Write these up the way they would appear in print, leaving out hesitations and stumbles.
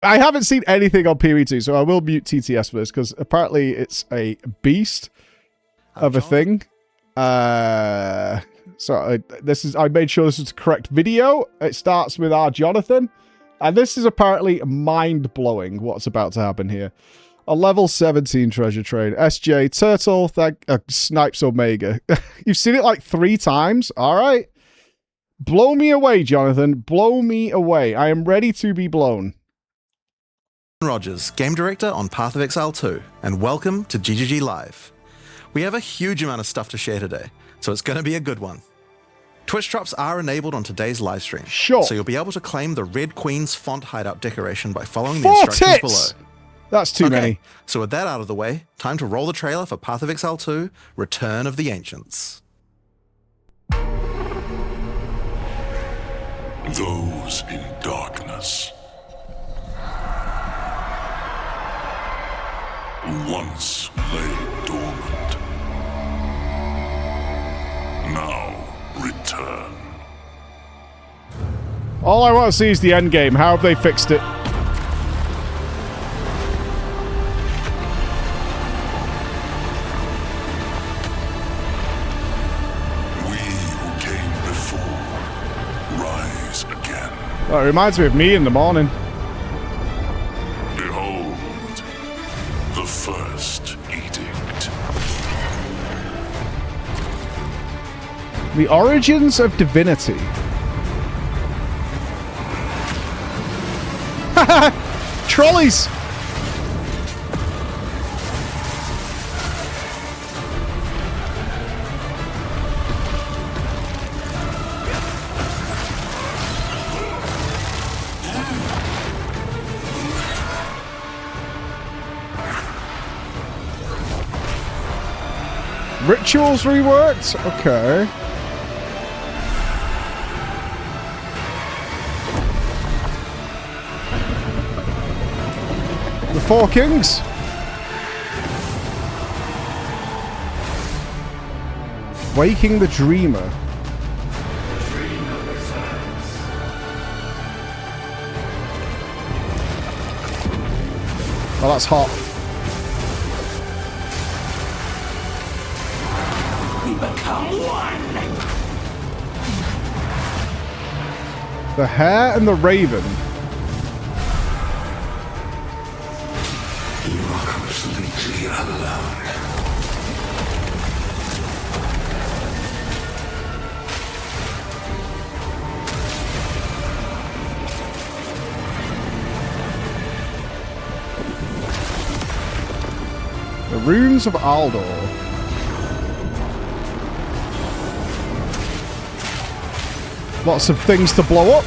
I haven't seen anything on POE 2, so I will mute TTS for this, because apparently it's a beast of a thing. I made sure this is the correct video. It starts with our Jonathan, and this is apparently mind-blowing what's about to happen here. A level 17 treasure trade. SJ, Turtle, Snipes Omega. You've seen it like 3 times? Alright. Blow me away, Jonathan. Blow me away. I am ready to be blown. Rogers, Game Director on Path of Exile 2, and welcome to GGG Live. We have a huge amount of stuff to share today, so it's going to be a good one. Twitch drops are enabled on today's live stream, sure. So you'll be able to claim the Red Queen's font hideout decoration by following the instructions below. That's too many. So with that out of the way, time to roll the trailer for Path of Exile 2, Return of the Ancients. Those in darkness once lay dormant, now return. All I want to see is the end game. How have they fixed it? We who came before rise again. Well, it reminds me of me in the morning. Behold, the first edict. The origins of Divinity. Trolleys! Rituals reworked? Okay. The Four Kings? Waking the Dreamer. Well, that's hot. We become one. The Hare and the Raven. You are completely alone. The Runes of Aldor. Lots of things to blow up.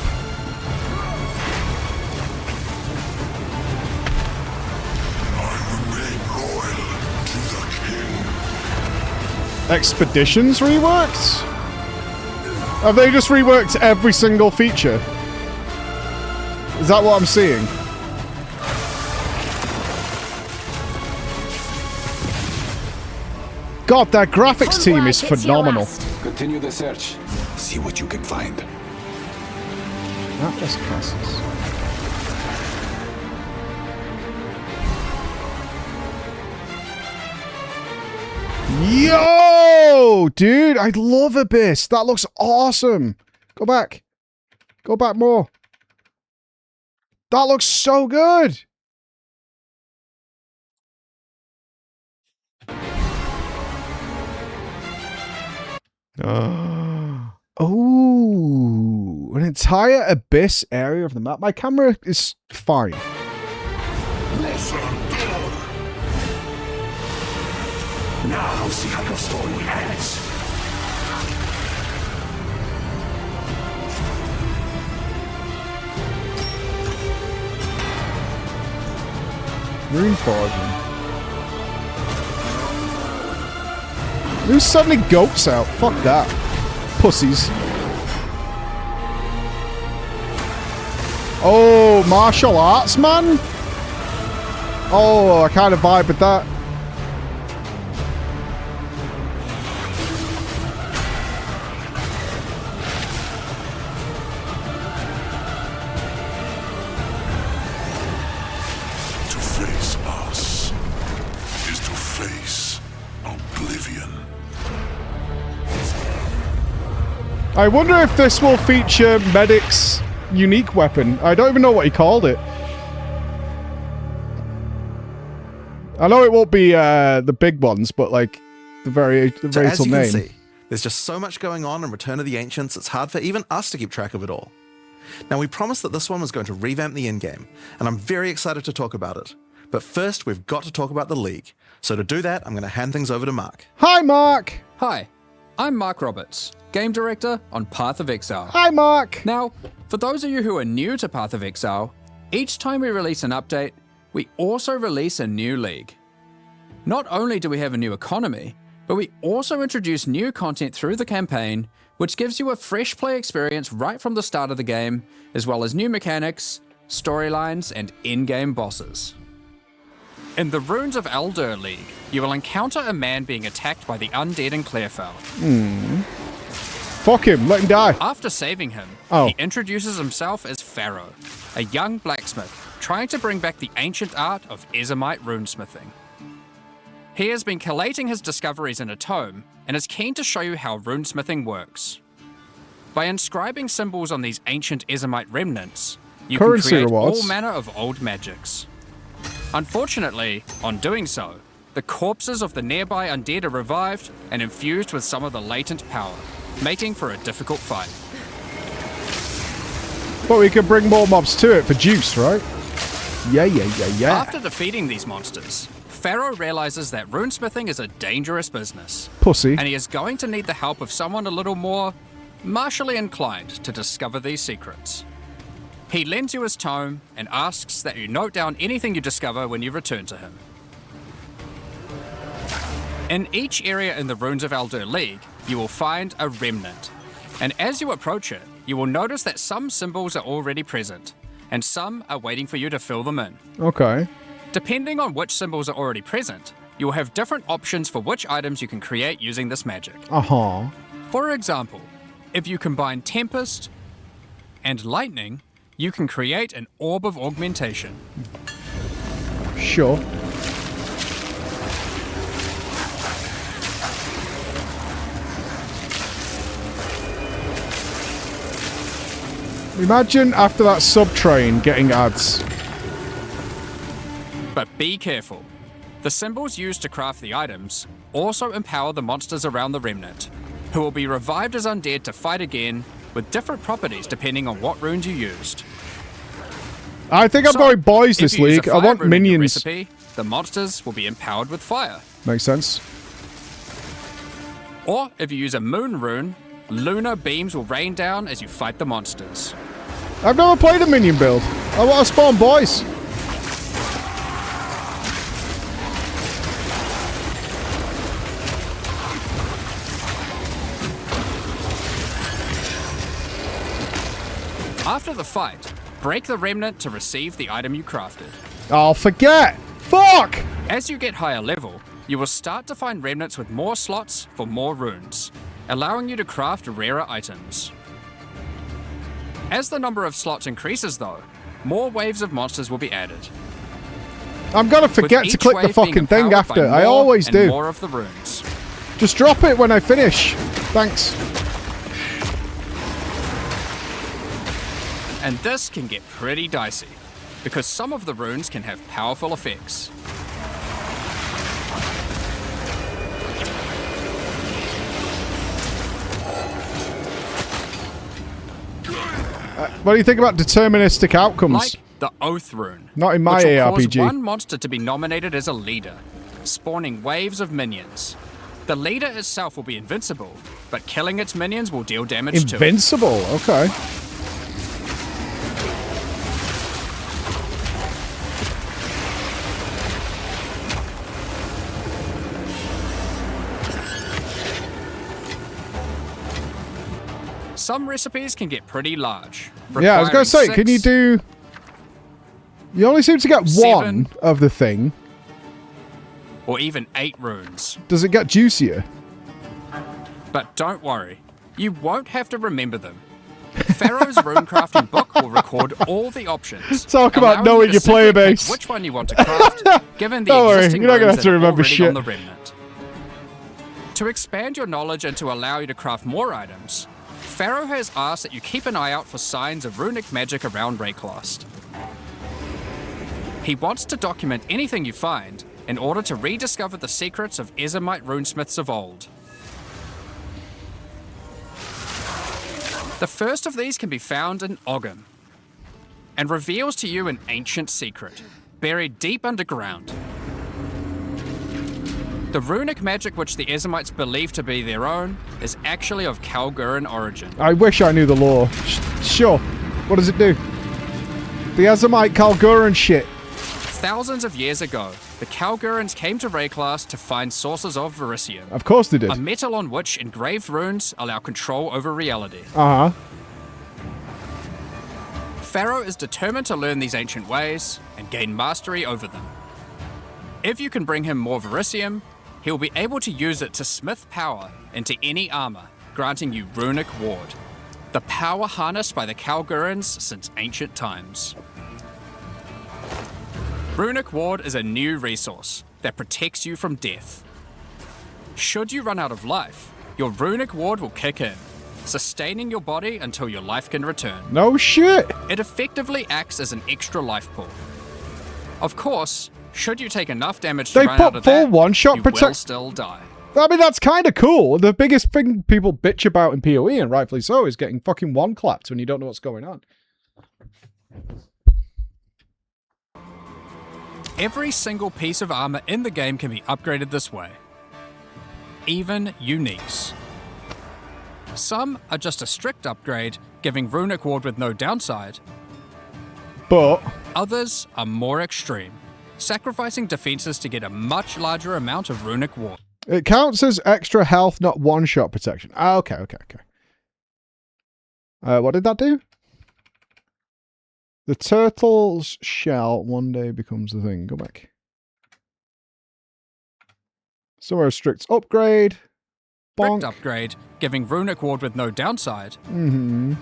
Expeditions reworked? Have they just reworked every single feature? Is that what I'm seeing? God, that graphics team is phenomenal. Continue the search. See what you can find. Not just classes. Yo, dude, I love Abyss. That looks awesome. Go back. Go back more. That looks so good. Oh, an entire Abyss area of the map. My camera is fine. Now see how your story ends. Rune Forging. Who's suddenly goats out? Fuck that. Pussies. Oh, martial arts, man? Oh, I kind of vibe with that. I wonder if this will feature Medic's unique weapon. I don't even know what he called it. I know it won't be the big ones, but like the very So as little you can name. see, there's just so much going on in Return of the Ancients, it's hard for even us to keep track of it all. Now, we promised that this one was going to revamp the endgame, and I'm very excited to talk about it. But first, we've got to talk about the League. So to do that, I'm going to hand things over to Mark. Hi, Mark. Hi, I'm Mark Roberts, Game Director on Path of Exile. Hi, Mark. Now, for those of you who are new to Path of Exile, each time we release an update, we also release a new league. Not only do we have a new economy, but we also introduce new content through the campaign, which gives you a fresh play experience right from the start of the game, as well as new mechanics, storylines, and in-game bosses. In the Runes of Eldur League, you will encounter a man being attacked by the undead in Clearfell. Fuck him. Let him die. After saving him, he introduces himself as Pharaoh, a young blacksmith trying to bring back the ancient art of Ezemite runesmithing. He has been collating his discoveries in a tome and is keen to show you how runesmithing works. By inscribing symbols on these ancient Ezemite remnants, you can create all manner of old magics. Unfortunately, on doing so, the corpses of the nearby undead are revived and infused with some of the latent power, making for a difficult fight. But we can bring more mobs to it for juice, right? Yeah. After defeating these monsters, Pharaoh realizes that runesmithing is a dangerous business. Pussy. And he is going to need the help of someone a little more martially inclined to discover these secrets. He lends you his tome and asks that you note down anything you discover when you return to him. In each area in the Runes of Eldur League, you will find a remnant. And as you approach it, you will notice that some symbols are already present, and some are waiting for you to fill them in. Okay. Depending on which symbols are already present, you will have different options for which items you can create using this magic. Uh-huh. For example, if you combine Tempest and Lightning, you can create an Orb of Augmentation. Sure. Imagine after that sub-train getting ads. But be careful. The symbols used to craft the items also empower the monsters around the remnant, who will be revived as undead to fight again with different properties depending on what runes you used. I think I'm going boys this league. I want minions. Recipe, the monsters will be empowered with fire. Makes sense. Or if you use a moon rune, lunar beams will rain down as you fight the monsters. I've never played a minion build. I want to spawn boys. After the fight, break the remnant to receive the item you crafted. I'll forget. Fuck! As you get higher level, you will start to find remnants with more slots for more runes, allowing you to craft rarer items. As the number of slots increases though, more waves of monsters will be added. I'm gonna forget to click the fucking thing after. I always do. More of the runes. Just drop it when I finish. Thanks. And this can get pretty dicey, because some of the runes can have powerful effects. What do you think about deterministic outcomes? Like the Oath rune. Not in my which will ARPG. cause one monster to be nominated as a leader, spawning waves of minions. The leader itself will be invincible, but killing its minions will deal damage to it. Invincible, okay. Some recipes can get pretty large. Yeah, I was going to say, can you do... You only seem to get 1 of the thing. Or even 8 runes. Does it get juicier? But don't worry, you won't have to remember them. Pharaoh's rune crafting book will record all the options. Talk about knowing your player base. Which one you want to craft, given the Don't worry, existing you're not gonna runes have to that are remember already shit. on the remnant. To expand your knowledge and to allow you to craft more items, Pharaoh has asked that you keep an eye out for signs of runic magic around Rayclast. He wants to document anything you find in order to rediscover the secrets of Ezemite runesmiths of old. The first of these can be found in Ogham, and reveals to you an ancient secret, buried deep underground. The runic magic which the Ezemites believe to be their own is actually of Kalguran origin. I wish I knew the lore. Sure. What does it do? The Ezemite Kalguran shit. Thousands of years ago, the Kalgurans came to Rayclast to find sources of Verisium. Of course they did. A metal on which engraved runes allow control over reality. Uh-huh. Pharaoh is determined to learn these ancient ways and gain mastery over them. If you can bring him more Verisium, he'll be able to use it to smith power into any armor, granting you runic ward, the power harnessed by the Kalgurans since ancient times. Runic ward is a new resource that protects you from death. Should you run out of life, your runic ward will kick in, sustaining your body until your life can return. No shit! It effectively acts as an extra life pool. Of course, should you take enough damage to They run out put of full that, one-shot you will protect. still die. I mean, that's kind of cool. The biggest thing people bitch about in POE, and rightfully so, is getting fucking one-clapped when you don't know what's going on. Every single piece of armor in the game can be upgraded this way. Even uniques. Some are just a strict upgrade, giving runic ward with no downside. But Others are more extreme, sacrificing defenses to get a much larger amount of runic ward. it counts as extra health, not one-shot protection. Ah, okay. What did that do? The turtle's shell one day becomes the thing. Go back. Somewhere strict upgrade. Bonk. Strict upgrade, giving runic ward with no downside. Mm-hmm.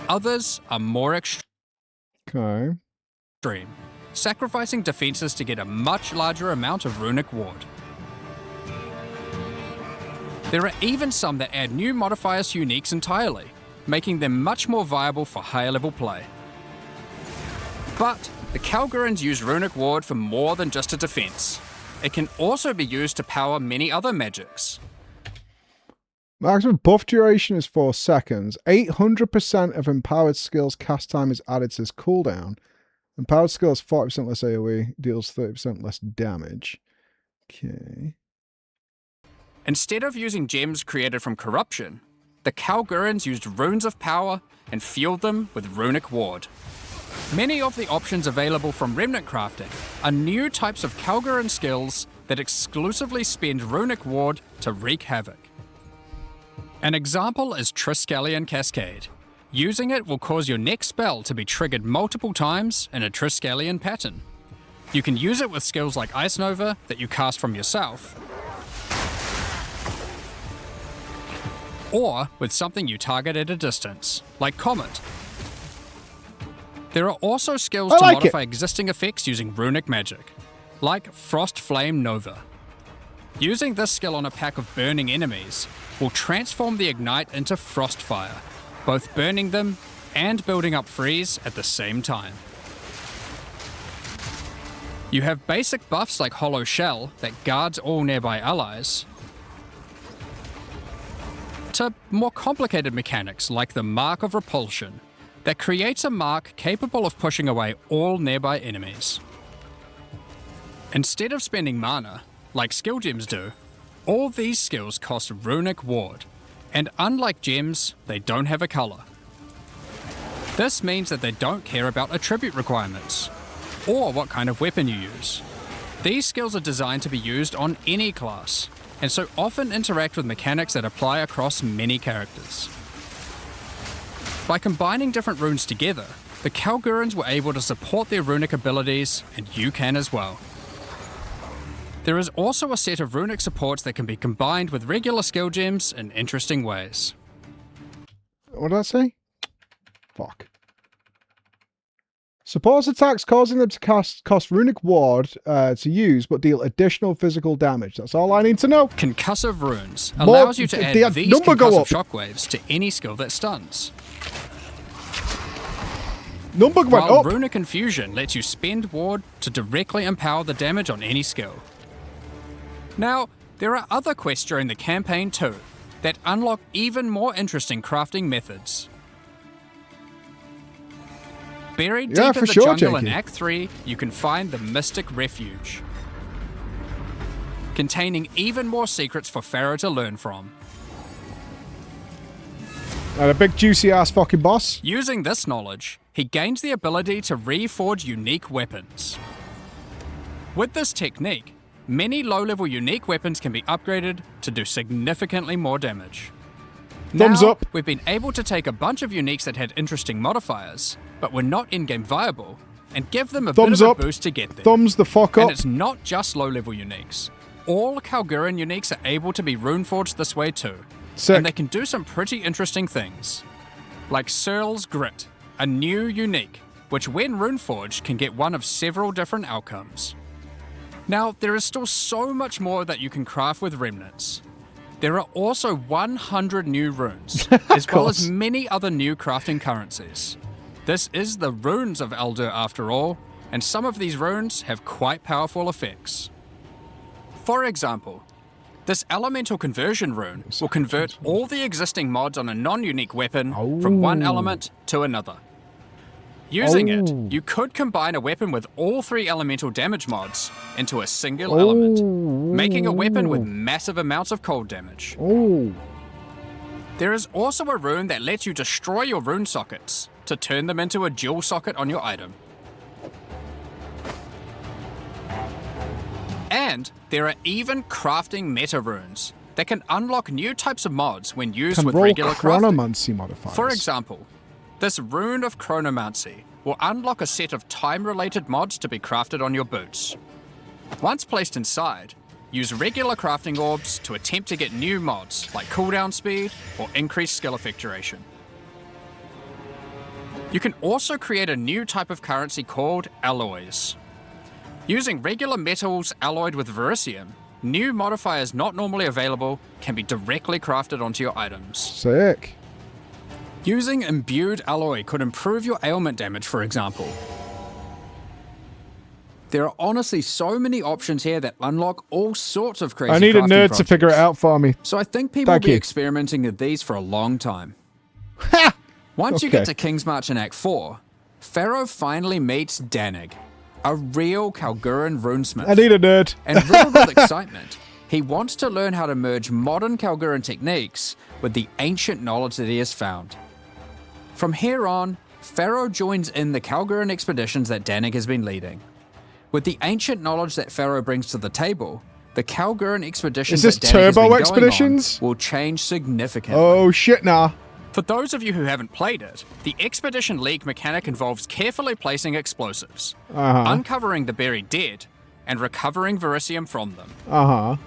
Others are more Okay. extreme, sacrificing defenses to get a much larger amount of runic ward. There are even some that add new modifiers to uniques entirely, making them much more viable for higher level play. But the Kalgurans use runic ward for more than just a defense. It can also be used to power many other magics. Maximum buff duration is 4 seconds. 800% of empowered skills cast time is added to this cooldown. Empowered skills 40% less AoE, deals 30% less damage. Okay. Instead of using gems created from corruption, the Kalgurans used runes of power and fueled them with runic ward. Many of the options available from remnant crafting are new types of Kalguran skills that exclusively spend runic ward to wreak havoc. An example is Triskelion Cascade. Using it will cause your next spell to be triggered multiple times in a Triskelion pattern. You can use it with skills like Ice Nova that you cast from yourself, or with something you target at a distance, like Comet. There are also skills to modify existing effects using runic magic, like Frost Flame Nova. Using this skill on a pack of burning enemies will transform the Ignite into Frostfire, both burning them and building up freeze at the same time. You have basic buffs like Hollow Shell that guards all nearby allies, to more complicated mechanics like the Mark of Repulsion, that creates a mark capable of pushing away all nearby enemies. Instead of spending mana, like skill gems do, all these skills cost runic ward, and unlike gems, they don't have a color. This means that they don't care about attribute requirements, or what kind of weapon you use. These skills are designed to be used on any class, and so often interact with mechanics that apply across many characters. By combining different runes together, the Kalgurans were able to support their runic abilities, and you can as well. There is also a set of runic supports that can be combined with regular skill gems in interesting ways. What did I say? Fuck. Supports attacks causing them to cost runic ward to use, but deal additional physical damage. That's all I need to know. Concussive runes allows you to add these concussive shockwaves to any skill that stuns. Number went While up. Runic Infusion lets you spend ward to directly empower the damage on any skill. Now, there are other quests during the campaign too that unlock even more interesting crafting methods. Buried deep in the jungle in Act 3, you can find the Mystic Refuge, containing even more secrets for Pharaoh to learn from. And a big juicy ass fucking boss. Using this knowledge, he gains the ability to reforge unique weapons. With this technique, many low-level unique weapons can be upgraded to do significantly more damage. Thumbs up. We've been able to take a bunch of uniques that had interesting modifiers, but were not in-game viable, and give them a bit of a boost to get there. Thumbs the fuck up. And it's not just low-level uniques. All Kalguran uniques are able to be runeforged this way too. Sick. And they can do some pretty interesting things. Like Searle's Grit, a new unique, which when runeforged can get one of several different outcomes. Now, there is still so much more that you can craft with remnants. There are also 100 new runes, as well as many other new crafting currencies. This is the runes of Eldur after all, and some of these runes have quite powerful effects. For example, this elemental conversion rune will convert all the existing mods on a non-unique weapon from one element to another. Using it, you could combine a weapon with all 3 elemental damage mods into a single element, making a weapon with massive amounts of cold damage. There is also a rune that lets you destroy your rune sockets to turn them into a dual socket on your item. And there are even crafting meta runes that can unlock new types of mods when used with regular chronomancy crafting. modifiers. For example, this Rune of Chronomancy will unlock a set of time-related mods to be crafted on your boots. Once placed inside, use regular crafting orbs to attempt to get new mods like cooldown speed or increased skill effectuation. You can also create a new type of currency called alloys. Using regular metals alloyed with verisium, new modifiers not normally available can be directly crafted onto your items. Sick. Using imbued alloy could improve your ailment damage, for example. There are honestly so many options here that unlock all sorts of crazy I need a crafting nerd projects. to figure it out for me. So I think people will be experimenting with these for a long time. Once you get to King's March in Act 4, Pharaoh finally meets Danig, a real Kalguran runesmith. I need a nerd. And riddled with excitement, he wants to learn how to merge modern Kalguran techniques with the ancient knowledge that he has found. From here on, Pharaoh joins in the Kalguran expeditions that Danig has been leading. With the ancient knowledge that Pharaoh brings to the table, the Kalguran expeditions that Danig has been going on will change significantly. Oh shit, nah. For those of you who haven't played it, the Expedition League mechanic involves carefully placing explosives, uncovering the buried dead, and recovering verisium from them.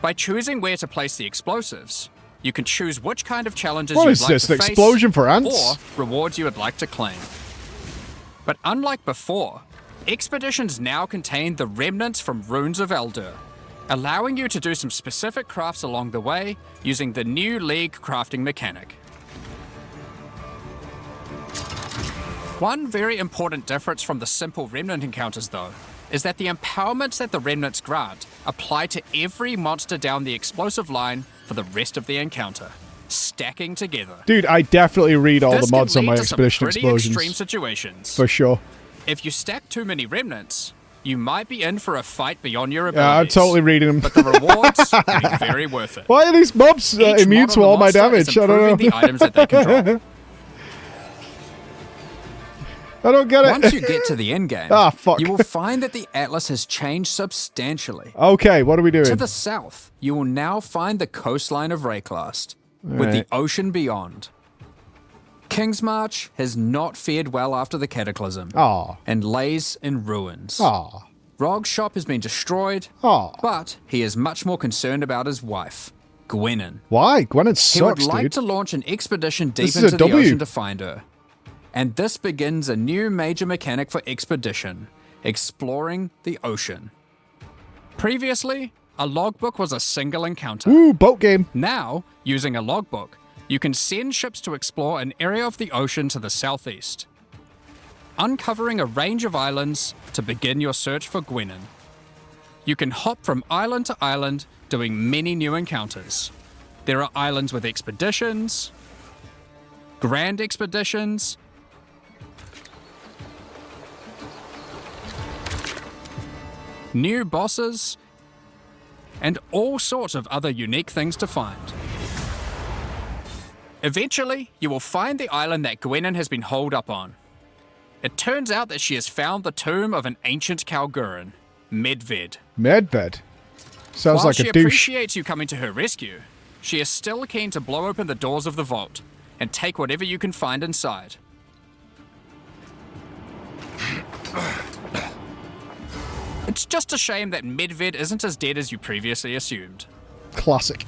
By choosing where to place the explosives, you can choose which kind of challenges you'd like to face, an explosion for ants? or rewards you would like to claim. But unlike before, expeditions now contain the remnants from Runes of Eldur, allowing you to do some specific crafts along the way using the new League crafting mechanic. One very important difference from the simple remnant encounters, though, is that the empowerments that the remnants grant apply to every monster down the explosive line for the rest of the encounter, stacking together. Dude, I definitely read all This the mods can on my lead to some expedition pretty explosions. extreme situations. For sure. If you stack too many remnants, you might be in for a fight beyond your Yeah, I'm abilities. totally reading them. But the rewards will be very worth it. Why are these mobs Each immune mod to on the all my monster damage? is I don't know. improving the items that they can drop. I don't get it. Once you get to the endgame, fuck. you will find that the Atlas has changed substantially. Okay, what are we doing? To the south, you will now find the coastline of Rayclast, with the ocean beyond. King's March has not fared well after the Cataclysm, and lays in ruins. Rog's shop has been destroyed, but he is much more concerned about his wife, Gwenin. Why? Gwenin sucks, He would like dude. to launch an expedition deep This is into a the W. ocean to find her. And this begins a new major mechanic for Expedition, exploring the ocean. Previously, a logbook was a single encounter. Ooh, boat game. Now, using a logbook, you can send ships to explore an area of the ocean to the southeast, uncovering a range of islands to begin your search for Gwenin. You can hop from island to island, doing many new encounters. There are islands with expeditions, grand expeditions, new bosses, and all sorts of other unique things to find. Eventually, you will find the island that Gwenin has been holed up on. It turns out that she has found the tomb of an ancient Kalguran, Medved. Medved? Sounds While like she a douche. appreciates you coming to her rescue, she is still keen to blow open the doors of the vault and take whatever you can find inside. It's just a shame that Medved isn't as dead as you previously assumed. Classic.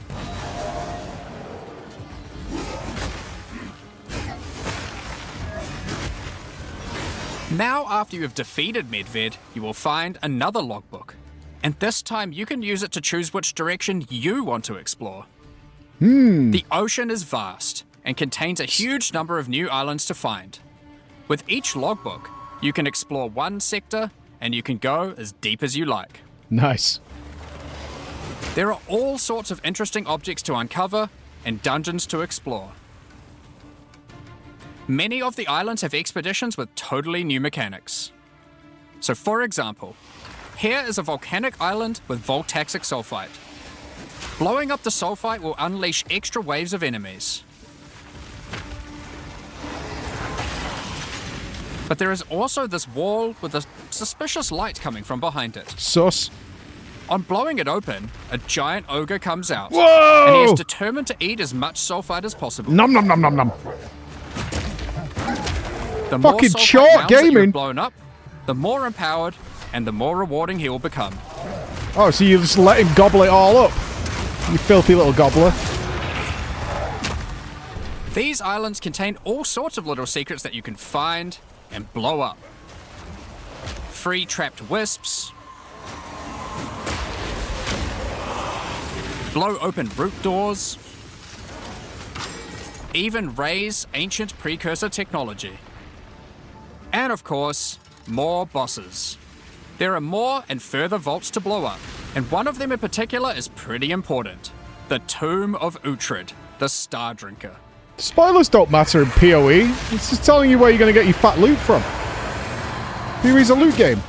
Now, after you have defeated Medved, you will find another logbook. And this time you can use it to choose which direction you want to explore. The ocean is vast and contains a huge number of new islands to find. With each logbook, you can explore one sector and you can go as deep as you like. Nice. There are all sorts of interesting objects to uncover and dungeons to explore. Many of the islands have expeditions with totally new mechanics. So for example, here is a volcanic island with voltaxic sulfite. Blowing up the sulfite will unleash extra waves of enemies. But there is also this wall with a suspicious light coming from behind it. Sus. On blowing it open, a giant ogre comes out. Whoa! And he is determined to eat as much sulfite as possible. Nom nom nom nom nom. The more Fucking sulfite short mounds that you gaming. have blown up, the more empowered and the more rewarding he will become. Oh, so you just let him gobble it all up? You filthy little gobbler. These islands contain all sorts of little secrets that you can find and blow up. Free trapped wisps, blow open root doors, even raise ancient precursor technology. And of course, more bosses. There are more and further vaults to blow up, and one of them in particular is pretty important. The Tomb of Uhtred, the Star Drinker. Spoilers don't matter in POE. It's just telling you where you're going to get your fat loot from. POE's a loot game.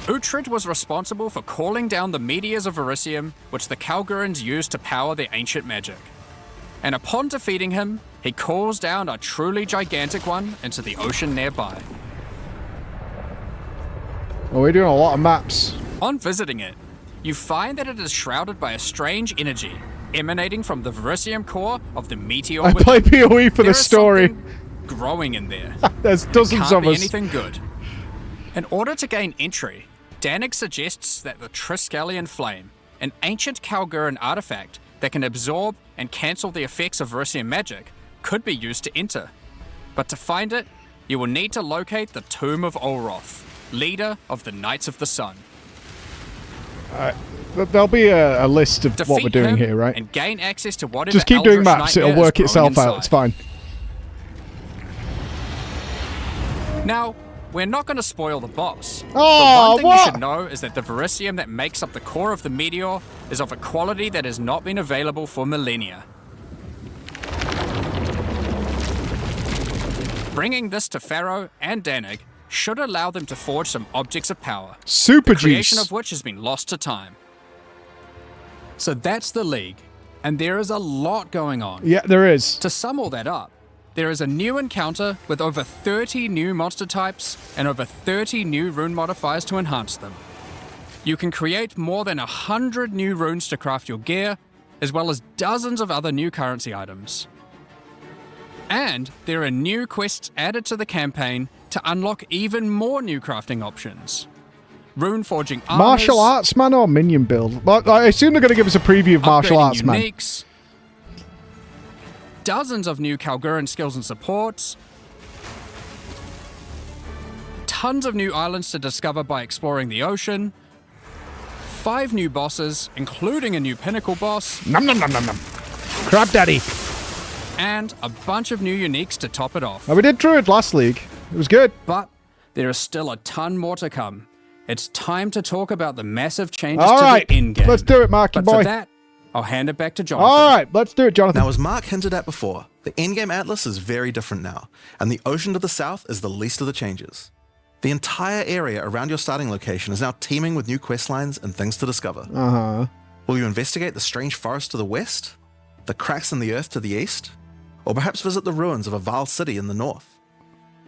Uhtred was responsible for calling down the meteors of Verisium, which the Kalgurans used to power their ancient magic. And upon defeating him, he calls down a truly gigantic one into the ocean nearby. Oh, we're doing a lot of maps. On visiting it, you find that it is shrouded by a strange energy emanating from the Verisium core of the meteor. I play POE for the story. Growing in there. There's dozens Can't of be us. anything good. In order to gain entry, Danik suggests that the Triskelion Flame, an ancient Kalguran artifact that can absorb and cancel the effects of Verisium magic, could be used to enter. But to find it, you will need to locate the Tomb of Olroth, leader of the Knights of the Sun. There'll be a list of Defeat what we're doing him here, right? And gain access to whatever Just keep doing Eldritch maps. It'll nightmare work is growing itself out. inside. It's fine. Now, we're not going to spoil the boss. Oh, the one thing what? you should know is that the Verisium that makes up the core of the meteor is of a quality that has not been available for millennia. Bringing this to Pharaoh and Danik should allow them to forge some objects of power, Super the creation juice. of which has been lost to time. So that's the League, and there is a lot going on. Yeah, there is. To sum all that up, there is a new encounter with over 30 new monster types and over 30 new rune modifiers to enhance them. You can create more than 100 new runes to craft your gear, as well as dozens of other new currency items. And there are new quests added to the campaign to unlock even more new crafting options. Rune forging armors, Martial arts man or minion build? Well, I assume they're going to give us a preview of martial upgrading arts man. uniques, dozens of new Kalguran skills and supports, tons of new islands to discover by exploring the ocean, 5 new bosses, including a new pinnacle boss, Nom nom nom nom nom. Crab Daddy. and a bunch of new uniques to top it off. Now, we did Druid last league. It was good. But there is still a ton more to come. It's time to talk about the massive changes All to right, the in-game. let's do it, Marky But boy. for that, I'll hand it back to Jonathan. All right, let's do it, Jonathan. Now, as Mark hinted at before, the endgame atlas is very different now, and the ocean to the south is the least of the changes. The entire area around your starting location is now teeming with new questlines and things to discover. Uh-huh. Will you investigate the strange forest to the west? The cracks in the earth to the east? Or perhaps visit the ruins of a Val city in the north?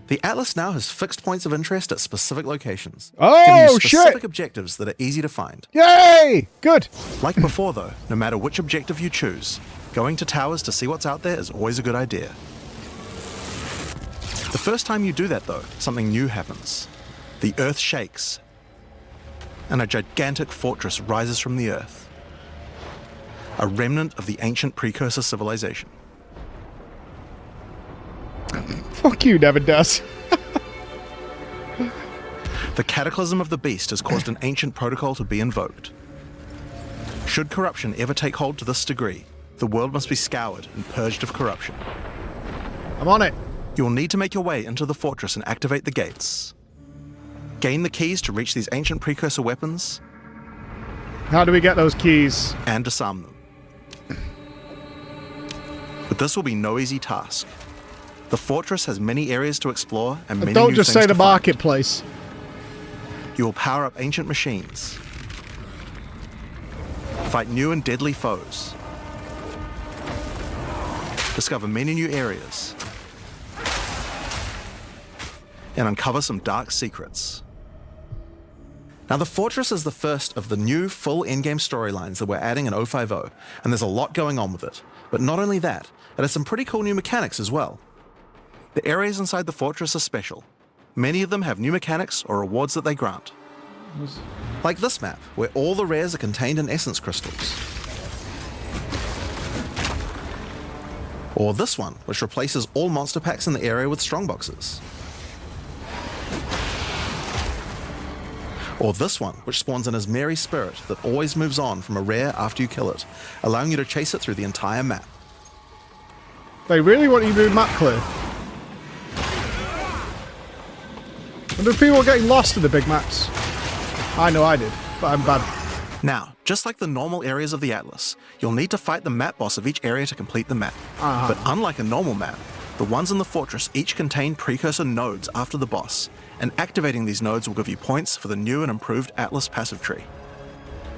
The atlas now has fixed points of interest at specific locations, giving Oh, you specific shit! objectives that are easy to find. Yay! Good. Like before though, no matter which objective you choose, going to towers to see what's out there is always a good idea. The first time you do that though, something new happens. The earth shakes, and a gigantic fortress rises from the earth. A remnant of the ancient precursor civilization. Fuck you, Nevin does. The cataclysm of the beast has caused an ancient protocol to be invoked. Should corruption ever take hold to this degree, the world must be scoured and purged of corruption. I'm on it. You will need to make your way into the fortress and activate the gates. Gain the keys to reach these ancient precursor weapons How do we get those keys? and disarm them. But this will be no easy task. The fortress has many areas to explore and many Don't new just things say the to find. marketplace. You will power up ancient machines, fight new and deadly foes, discover many new areas, and uncover some dark secrets. Now, the Fortress is the first of the new full endgame storylines that we're adding in 050, and there's a lot going on with it. But not only that, it has some pretty cool new mechanics as well. The areas inside the Fortress are special. Many of them have new mechanics or rewards that they grant. Like this map, where all the rares are contained in essence crystals. Or this one, which replaces all monster packs in the area with strongboxes. Or this one, which spawns an Asmeri spirit that always moves on from a rare after you kill it, allowing you to chase it through the entire map. They really want you to do map clear. Wonder if people are getting lost in the big maps. I know I did, but I'm bad. Now, just like the normal areas of the Atlas, you'll need to fight the map boss of each area to complete the map. But unlike a normal map, the ones in the fortress each contain precursor nodes after the boss, and activating these nodes will give you points for the new and improved Atlas passive tree.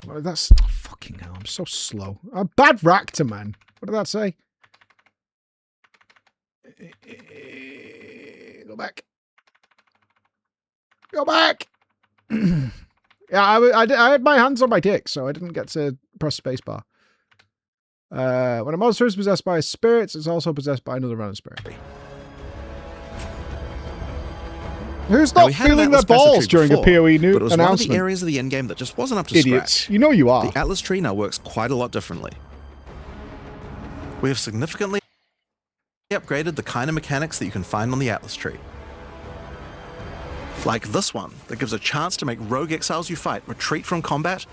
Well, that's... oh, fucking hell, I'm so slow. I'm bad Ractor, man. What did that say? Go back. Go back! Yeah, I had my hands on my dick, so I didn't get to press spacebar. When a monster is possessed by a spirit, it's also possessed by another random spirit. Who's Now, not we had an feeling their Atlas passive balls tree during before, a POE new but it was one of announcement? the areas of the endgame that just wasn't up to Idiots. scratch. You know you are. The Atlas tree now works quite a lot differently. We have significantly upgraded the kind of mechanics that you can find on the Atlas tree. Like this one, that gives a chance to make rogue exiles you fight retreat from combat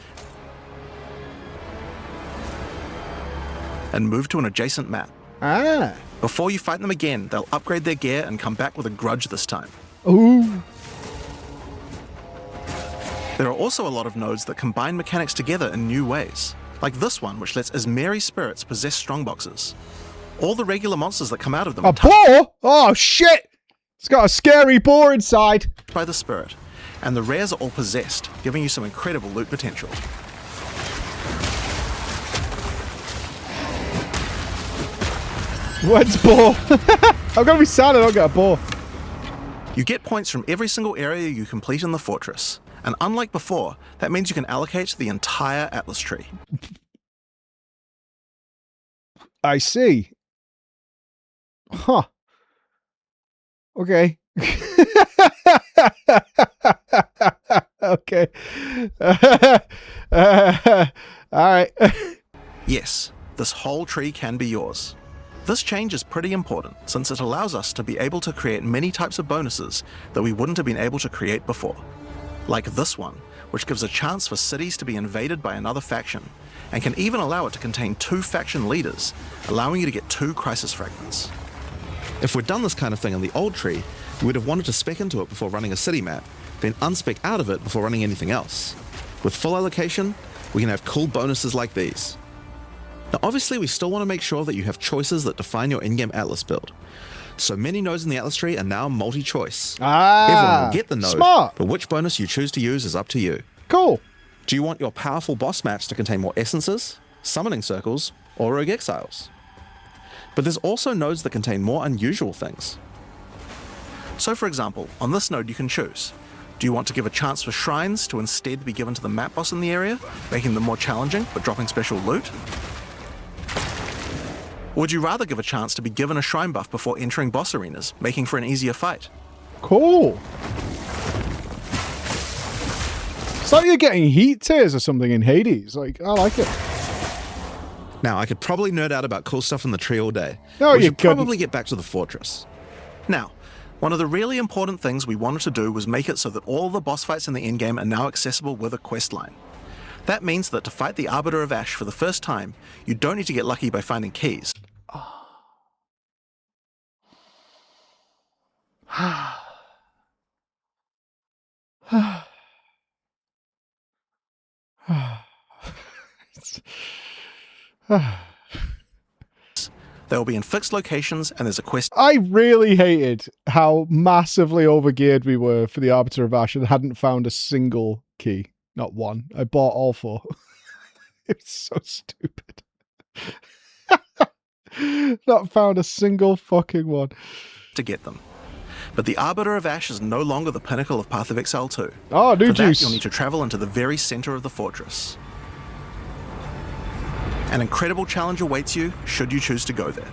and move to an adjacent map. Ah. Before you fight them again, they'll upgrade their gear and come back with a grudge this time. Ooh. There are also a lot of nodes that combine mechanics together in new ways, like this one, which lets Asmeri spirits possess strongboxes. All the regular monsters that come out of them A are touched boar? Oh, shit! It's got a scary boar inside. by the spirit, and the rares are all possessed, giving you some incredible loot potential. When's boar? I'm gonna be sad I don't get a boar. You get points from every single area you complete in the fortress, and unlike before, that means you can allocate the entire Atlas tree. I see. Huh. Okay. Okay. All right. Yes, this whole tree can be yours. This change is pretty important since it allows us to be able to create many types of bonuses that we wouldn't have been able to create before. Like this one, which gives a chance for cities to be invaded by another faction, and can even allow it to contain 2 faction leaders, allowing you to get 2 crisis fragments. If we'd done this kind of thing in the old tree, we would have wanted to spec into it before running a city map, then unspec out of it before running anything else. With full allocation, we can have cool bonuses like these. Now obviously we still want to make sure that you have choices that define your in-game Atlas build. So many nodes in the Atlas tree are now multi-choice. Everyone will get the node, smart. But which bonus you choose to use is up to you. Cool. Do you want your powerful boss maps to contain more essences, summoning circles, or rogue exiles? But there's also nodes that contain more unusual things. So for example, on this node you can choose. Do you want to give a chance for shrines to instead be given to the map boss in the area, making them more challenging but dropping special loot? Or would you rather give a chance to be given a shrine buff before entering boss arenas, making for an easier fight? Cool. It's like you're getting heat tears or something in Hades. Like, I like it. Now, I could probably nerd out about cool stuff in the tree all day. No, we you should couldn't. probably get back to the fortress. Now, one of the really important things we wanted to do was make it so that all the boss fights in the endgame are now accessible with a quest line. That means that to fight the Arbiter of Ash for the first time, you don't need to get lucky by finding keys. They will be in fixed locations and there's a quest. I really hated how massively overgeared we were for the Arbiter of Ash and hadn't found a single key. Not one. I bought all 4. It's so stupid. Not found a single fucking one. To get them. But the Arbiter of Ash is no longer the pinnacle of Path of Exile 2. Oh, new For juice. that, you'll need to travel into the very center of the fortress. An incredible challenge awaits you, should you choose to go there.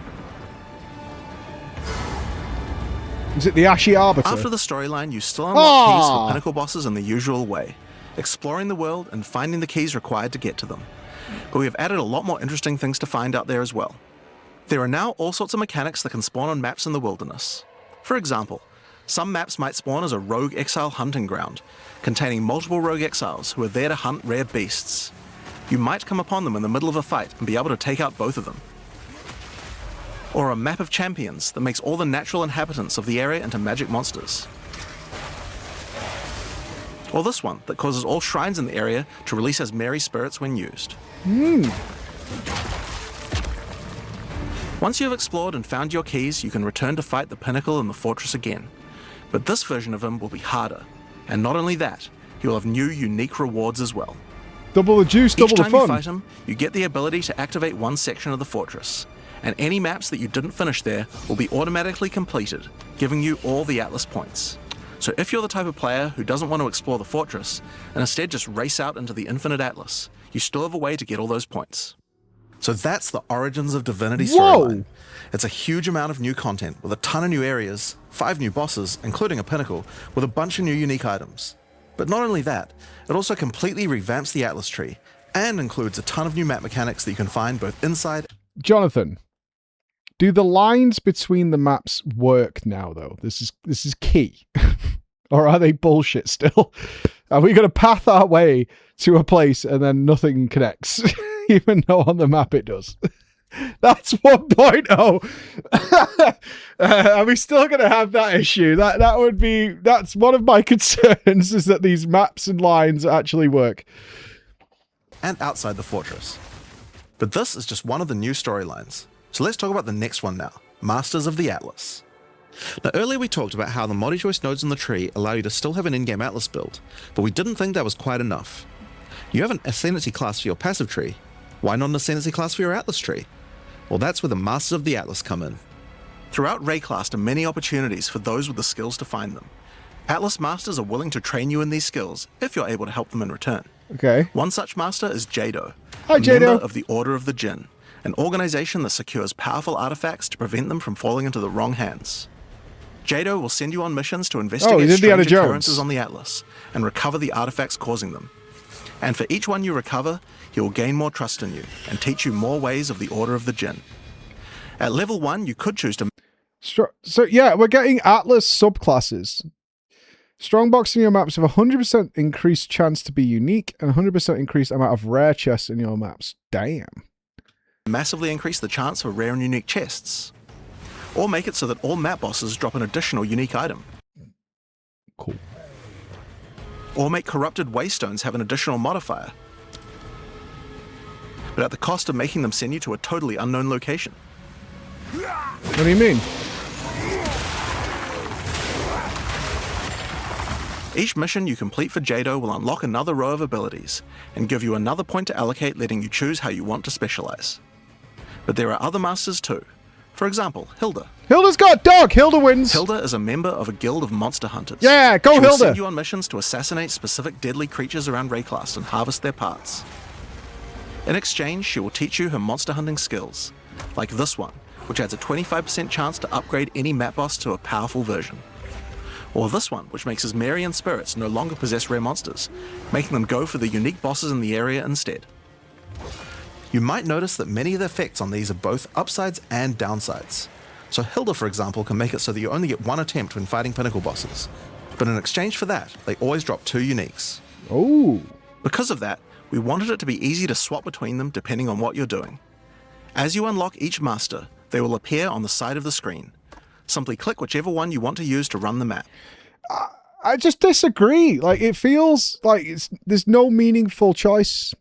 Is it the Ashy Arbiter? After the storyline, you still unlock keys Ah. for pinnacle bosses in the usual way, exploring the world and finding the keys required to get to them. But we have added a lot more interesting things to find out there as well. There are now all sorts of mechanics that can spawn on maps in the wilderness. For example, some maps might spawn as a rogue exile hunting ground, containing multiple rogue exiles who are there to hunt rare beasts. You might come upon them in the middle of a fight and be able to take out both of them. Or a map of champions that makes all the natural inhabitants of the area into magic monsters. Or this one that causes all shrines in the area to release as merry spirits when used. Once you have explored and found your keys, you can return to fight the pinnacle in the fortress again. But this version of him will be harder. And not only that, he will have new unique rewards as well. Double the juice, double Each the time you fun. fight him, you get the ability to activate one section of the fortress, and any maps that you didn't finish there will be automatically completed, giving you all the Atlas points. So if you're the type of player who doesn't want to explore the fortress, and instead just race out into the infinite Atlas, you still have a way to get all those points. So that's the Origins of Divinity storyline. It's a huge amount of new content, with a ton of new areas, 5 new bosses, including a pinnacle, with a bunch of new unique items. But not only that, it also completely revamps the Atlas tree, and includes a ton of new map mechanics that you can find both inside. Jonathan, do the lines between the maps work now, though? This is key. Or are they bullshit still? Are we going to path our way to a place and then nothing connects, even though on the map it does? That's 1.0. Are we still going to have that issue? That's one of my concerns, is that these maps and lines actually work. And outside the fortress. But this is just one of the new storylines. So let's talk about the next one now, Masters of the Atlas. Now earlier we talked about how the multi-choice nodes in the tree allow you to still have an in-game Atlas build, but we didn't think that was quite enough. You have an Ascendancy class for your passive tree. Why not an Ascendancy class for your Atlas tree? Well, that's where the Masters of the Atlas come in. Throughout Rayclast are many opportunities for those with the skills to find them. Atlas Masters are willing to train you in these skills if you're able to help them in return. Okay. One such master is Jado, Hi, a Jado. member of the Order of the Jinn, an organization that secures powerful artifacts to prevent them from falling into the wrong hands. Jado will send you on missions to investigate he's Indiana strange Jones. occurrences on the Atlas and recover the artifacts causing them. And for each one you recover, he will gain more trust in you and teach you more ways of the Order of the Jinn. At level 1, you could choose to... So yeah, we're getting Atlas subclasses. Strongboxing your maps have 100% increased chance to be unique and 100% increased amount of rare chests in your maps. Damn. massively increase the chance for rare and unique chests. Or make it so that all map bosses drop an additional unique item. Cool. Or make corrupted waystones have an additional modifier, but at the cost of making them send you to a totally unknown location. What do you mean? Each mission you complete for Jado will unlock another row of abilities, and give you another point to allocate, letting you choose how you want to specialize. But there are other masters too. For example, Hilda. Hilda's got dog! Hilda wins! Hilda is a member of a guild of monster hunters. Yeah, go She will Hilda! send you on missions to assassinate specific deadly creatures around Rayclast and harvest their parts. In exchange, she will teach you her monster hunting skills, like this one, which adds a 25% chance to upgrade any map boss to a powerful version. Or this one, which makes his Marian spirits no longer possess rare monsters, making them go for the unique bosses in the area instead. You might notice that many of the effects on these are both upsides and downsides. So Hilda, for example, can make it so that you only get one attempt when fighting pinnacle bosses, but in exchange for that, they always drop 2 uniques. Oh. Because of that, we wanted it to be easy to swap between them depending on what you're doing. As you unlock each master, they will appear on the side of the screen. Simply click whichever one you want to use to run the map. I just disagree. Like, it feels like there's no meaningful choice.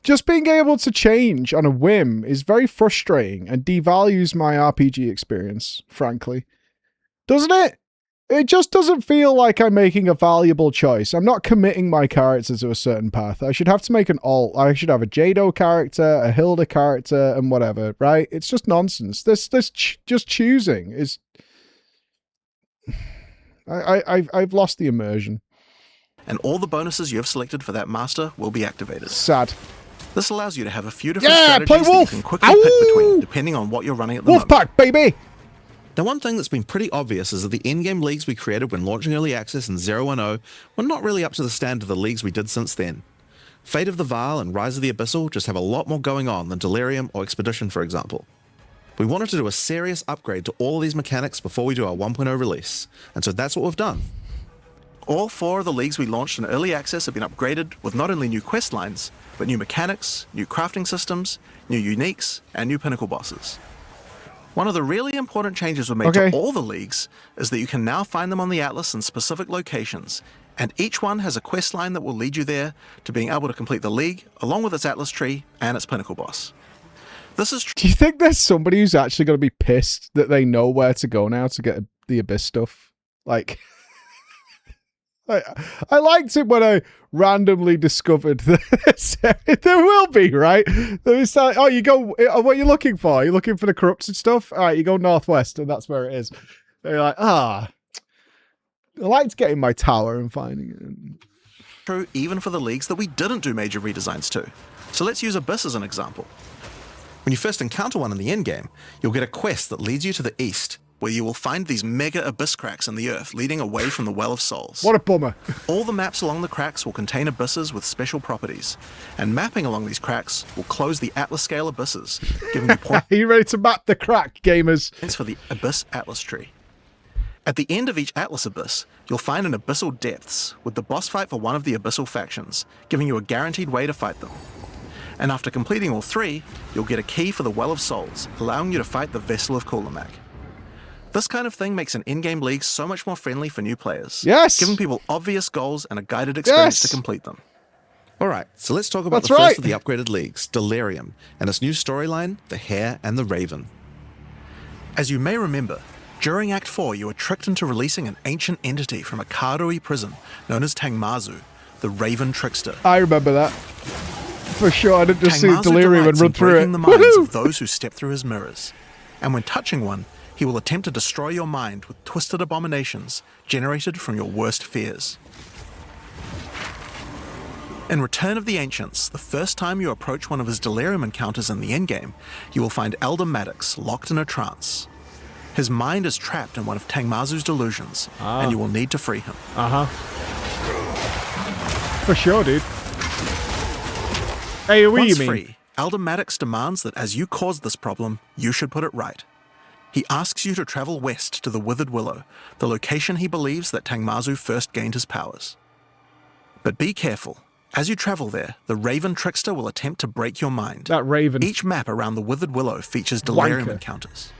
Just being able to change on a whim is very frustrating and devalues my RPG experience, frankly. Doesn't it? It just doesn't feel like I'm making a valuable choice. I'm not committing my character to a certain path. I should have to make an alt. I should have a Jado character, a Hilda character, and whatever, right? It's just nonsense. This just choosing is... I've lost the immersion. And all the bonuses you have selected for that master will be activated. Sad. This allows you to have a few different Yeah, strategies play that you Wolf! can quickly Ow! pick between, depending on what you're running at the moment. Wolfpack, baby! Now, one thing that's been pretty obvious is that the endgame leagues we created when launching Early Access in 010 were not really up to the standard of the leagues we did since then. Fate of the Vaal and Rise of the Abyssal just have a lot more going on than Delirium or Expedition, for example. We wanted to do a serious upgrade to all of these mechanics before we do our 1.0 release, and so that's what we've done. All 4 of the leagues we launched in Early Access have been upgraded with not only new quest lines, but new mechanics, new crafting systems, new uniques, and new pinnacle bosses. One of the really important changes we made to all the leagues is that you can now find them on the Atlas in specific locations, and each one has a quest line that will lead you there to being able to complete the league, along with its Atlas tree and its pinnacle boss. This is Do you think there's somebody who's actually going to be pissed that they know where to go now to get the Abyss stuff? Like... I liked it when I randomly discovered that there will be, right? It's like, oh, you go, what are you looking for? Are you looking for the corrupted stuff? All right, you go northwest, and that's where it is. And you're like, I liked getting my tower and finding it. True even for the leagues that we didn't do major redesigns to. So let's use Abyss as an example. When you first encounter one in the endgame, you'll get a quest that leads you to the east, where you will find these mega abyss cracks in the earth leading away from the Well of Souls. What a bummer. All the maps along the cracks will contain abysses with special properties, and mapping along these cracks will close the Atlas scale abysses, giving you points Are you ready to map the crack, gamers? for the Abyss Atlas tree. At the end of each Atlas abyss, you'll find an Abyssal Depths with the boss fight for one of the Abyssal factions, giving you a guaranteed way to fight them. And after completing all 3, you'll get a key for the Well of Souls, allowing you to fight the Vessel of Kulamak. This kind of thing makes an in-game league so much more friendly for new players. Yes! Giving people obvious goals and a guided experience Yes! to complete them. Alright, so let's talk about That's the first right. of the upgraded leagues, Delirium, and its new storyline, The Hare and the Raven. As you may remember, during Act 4 you were tricked into releasing an ancient entity from a Karui prison known as Tangmazu, the Raven Trickster. I remember that. For sure, I didn't just see Tangmazu Delirium and delights run in through it. breaking the minds Woohoo! of those who step through his mirrors. And when touching one, he will attempt to destroy your mind with twisted abominations generated from your worst fears. In Return of the Ancients, the first time you approach one of his Delirium encounters in the endgame, you will find Elder Maddox locked in a trance. His mind is trapped in one of Tangmazu's delusions, and you will need to free him. For sure, dude. Hey, what do you Once mean? free, Elder Maddox demands that as you caused this problem, you should put it right. He asks you to travel west to the Withered Willow, the location he believes that Tangmazu first gained his powers. But be careful. As you travel there, the Raven Trickster will attempt to break your mind. That Raven. Each map around the Withered Willow features Delirium Wanker. encounters.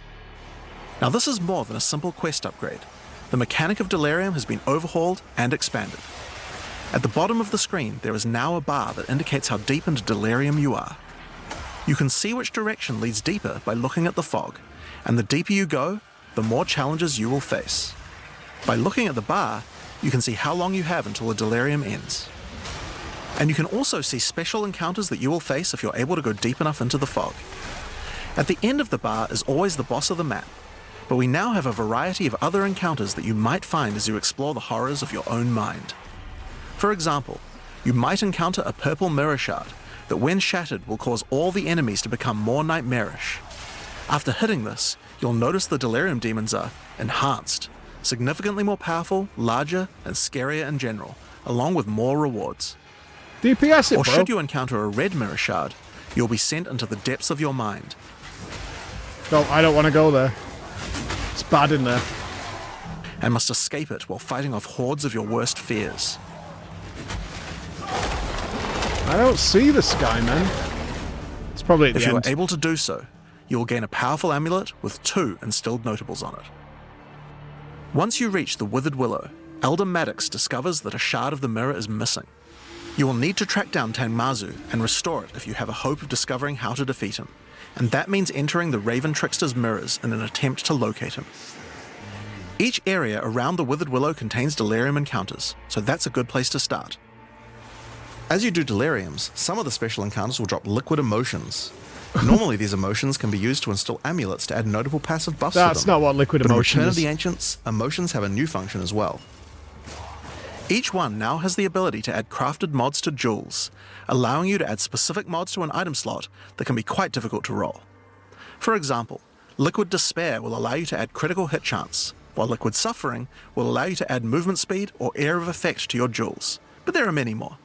Now this is more than a simple quest upgrade. The mechanic of Delirium has been overhauled and expanded. At the bottom of the screen, there is now a bar that indicates how deep into Delirium you are. You can see which direction leads deeper by looking at the fog, and the deeper you go, the more challenges you will face. By looking at the bar, you can see how long you have until the Delirium ends. And you can also see special encounters that you will face if you're able to go deep enough into the fog. At the end of the bar is always the boss of the map, but we now have a variety of other encounters that you might find as you explore the horrors of your own mind. For example, you might encounter a purple mirror shard that when shattered will cause all the enemies to become more nightmarish. After hitting this, you'll notice the Delirium demons are enhanced, significantly more powerful, larger, and scarier in general, along with more rewards. DPS it, Or bro. should you encounter a red mirror shard, you'll be sent into the depths of your mind. No, I don't want to go there. It's bad in there. And must escape it while fighting off hordes of your worst fears. I don't see the sky, man. It's probably at If the you are end. able to do so, you will gain a powerful amulet with 2 instilled notables on it. Once you reach the Withered Willow, Elder Maddox discovers that a shard of the mirror is missing. You will need to track down Tangmazu and restore it if you have a hope of discovering how to defeat him, and that means entering the Raven Trickster's mirrors in an attempt to locate him. Each area around the Withered Willow contains Delirium encounters, so that's a good place to start. As you do Deliriums, some of the special encounters will drop liquid emotions. Normally these emotions can be used to install amulets to add notable passive buffs to them. That's not what liquid But in emotion Return is. of the Ancients, emotions have a new function as well. Each one now has the ability to add crafted mods to jewels, allowing you to add specific mods to an item slot that can be quite difficult to roll. For example, Liquid Despair will allow you to add critical hit chance, while Liquid Suffering will allow you to add movement speed or Air of Effect to your jewels, but there are many more.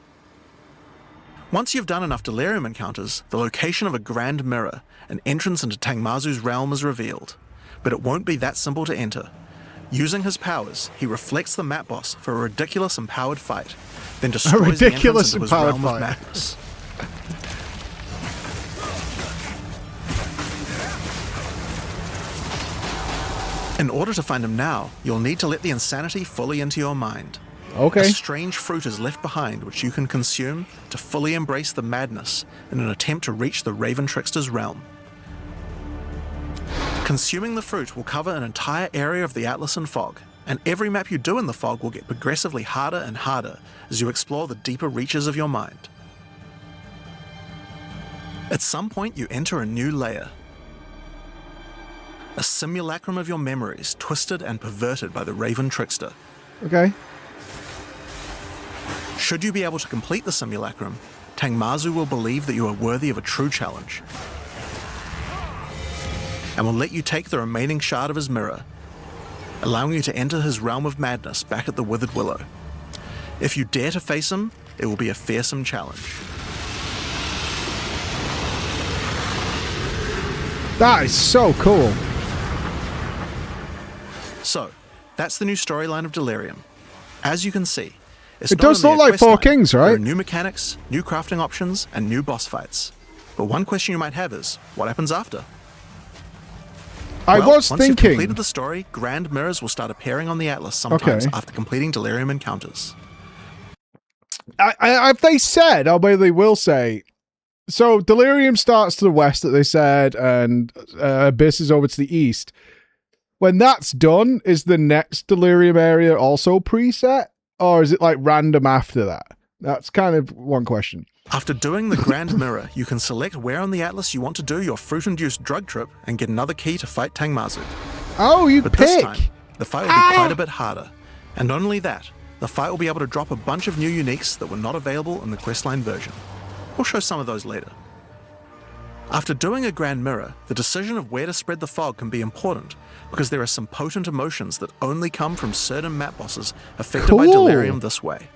Once you've done enough Delirium encounters, the location of a Grand Mirror, an entrance into Tangmazu's realm, is revealed, but it won't be that simple to enter. Using his powers, he reflects the map boss for a ridiculous empowered fight, then destroys the entrance into his realm of madness. In order to find him now, you'll need to let the insanity fully into your mind. Okay. A strange fruit is left behind which you can consume to fully embrace the madness in an attempt to reach the Raven Trickster's realm. Consuming the fruit will cover an entire area of the Atlas and fog, and every map you do in the fog will get progressively harder and harder as you explore the deeper reaches of your mind. At some point you enter a new layer. A simulacrum of your memories, twisted and perverted by the Raven Trickster. Okay. Should you be able to complete the simulacrum, Tangmazu will believe that you are worthy of a true challenge, and will let you take the remaining shard of his mirror, allowing you to enter his realm of madness back at the Withered Willow. If you dare to face him, it will be a fearsome challenge. That is so cool. So, that's the new storyline of Delirium. As you can see, it's It not does only look a like quest Four line, Kings, there right? are new mechanics, new crafting options, and new boss fights. But one question you might have is, what happens after? I Well, was once you've thinking. completed the story, grand mirrors will start appearing on the Atlas sometimes Okay. after completing Delirium encounters. Have they said, or maybe they will say, so Delirium starts to the west, that they said, and Abyss is over to the east. When that's done, is the next Delirium area also preset? Or is it like random after that? That's kind of one question. After doing the Grand Mirror, you can select where on the Atlas you want to do your fruit-induced drug trip and get another key to fight Tangmazu. Oh, you But pick. this time, the fight will be quite a bit harder. And not only that, the fight will be able to drop a bunch of new uniques that were not available in the questline version. We'll show some of those later. After doing a Grand Mirror, the decision of where to spread the fog can be important, because there are some potent emotions that only come from certain map bosses affected by Cool. Delirium this way.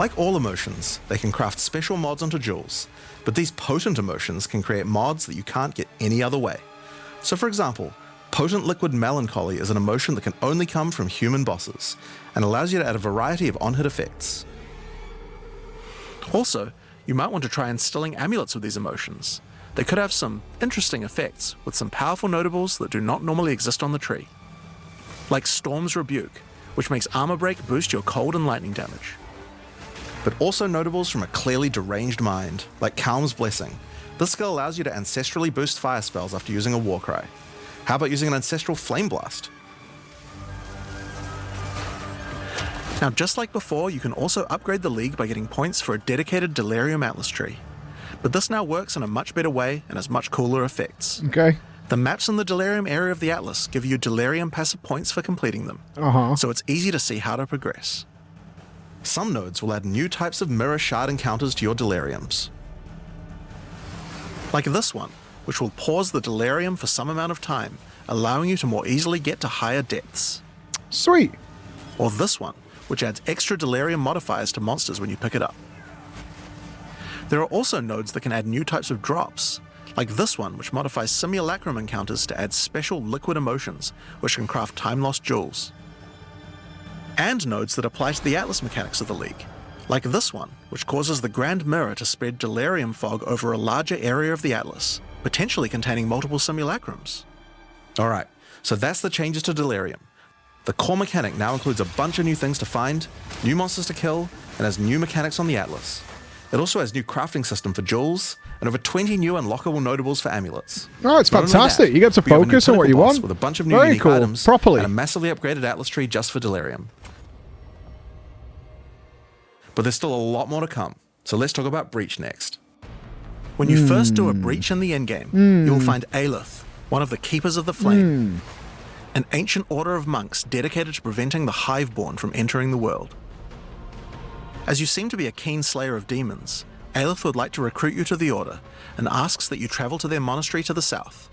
Like all emotions, they can craft special mods onto jewels, but these potent emotions can create mods that you can't get any other way. So for example, Potent Liquid Melancholy is an emotion that can only come from human bosses, and allows you to add a variety of on-hit effects. Also, you might want to try instilling amulets with these emotions. They could have some interesting effects, with some powerful notables that do not normally exist on the tree. Like Storm's Rebuke, which makes Armor Break boost your cold and lightning damage. But also notables from a clearly deranged mind, like Calm's Blessing. This skill allows you to ancestrally boost fire spells after using a Warcry. How about using an Ancestral Flame Blast? Now, just like before, you can also upgrade the League by getting points for a dedicated Delirium Atlas tree. But this now works in a much better way and has much cooler effects. Okay. The maps in the Delirium area of the Atlas give you Delirium passive points for completing them, so it's easy to see how to progress. Some nodes will add new types of mirror shard encounters to your Deliriums. Like this one, which will pause the Delirium for some amount of time, allowing you to more easily get to higher depths. Sweet. Or this one, which adds extra Delirium modifiers to monsters when you pick it up. There are also nodes that can add new types of drops, like this one, which modifies Simulacrum encounters to add special liquid emotions, which can craft time-lost jewels. And nodes that apply to the Atlas mechanics of the League, like this one, which causes the Grand Mirror to spread Delirium fog over a larger area of the Atlas, potentially containing multiple simulacrums. Alright, so that's the changes to Delirium. The core mechanic now includes a bunch of new things to find, new monsters to kill, and has new mechanics on the Atlas. It also has new crafting system for jewels, and over 20 new unlockable notables for amulets. Oh, it's Not only fantastic. that, You get to we have a new focus on what you pinnacle boss want. with a bunch of new Very unique cool. items, Properly. and a massively upgraded Atlas tree just for Delirium. But there's still a lot more to come, so let's talk about Breach next. When you first do a Breach in the endgame, you will find Aelith, one of the Keepers of the Flame, an ancient order of monks dedicated to preventing the Hiveborn from entering the world. As you seem to be a keen slayer of demons, Aelith would like to recruit you to the order and asks that you travel to their monastery to the south.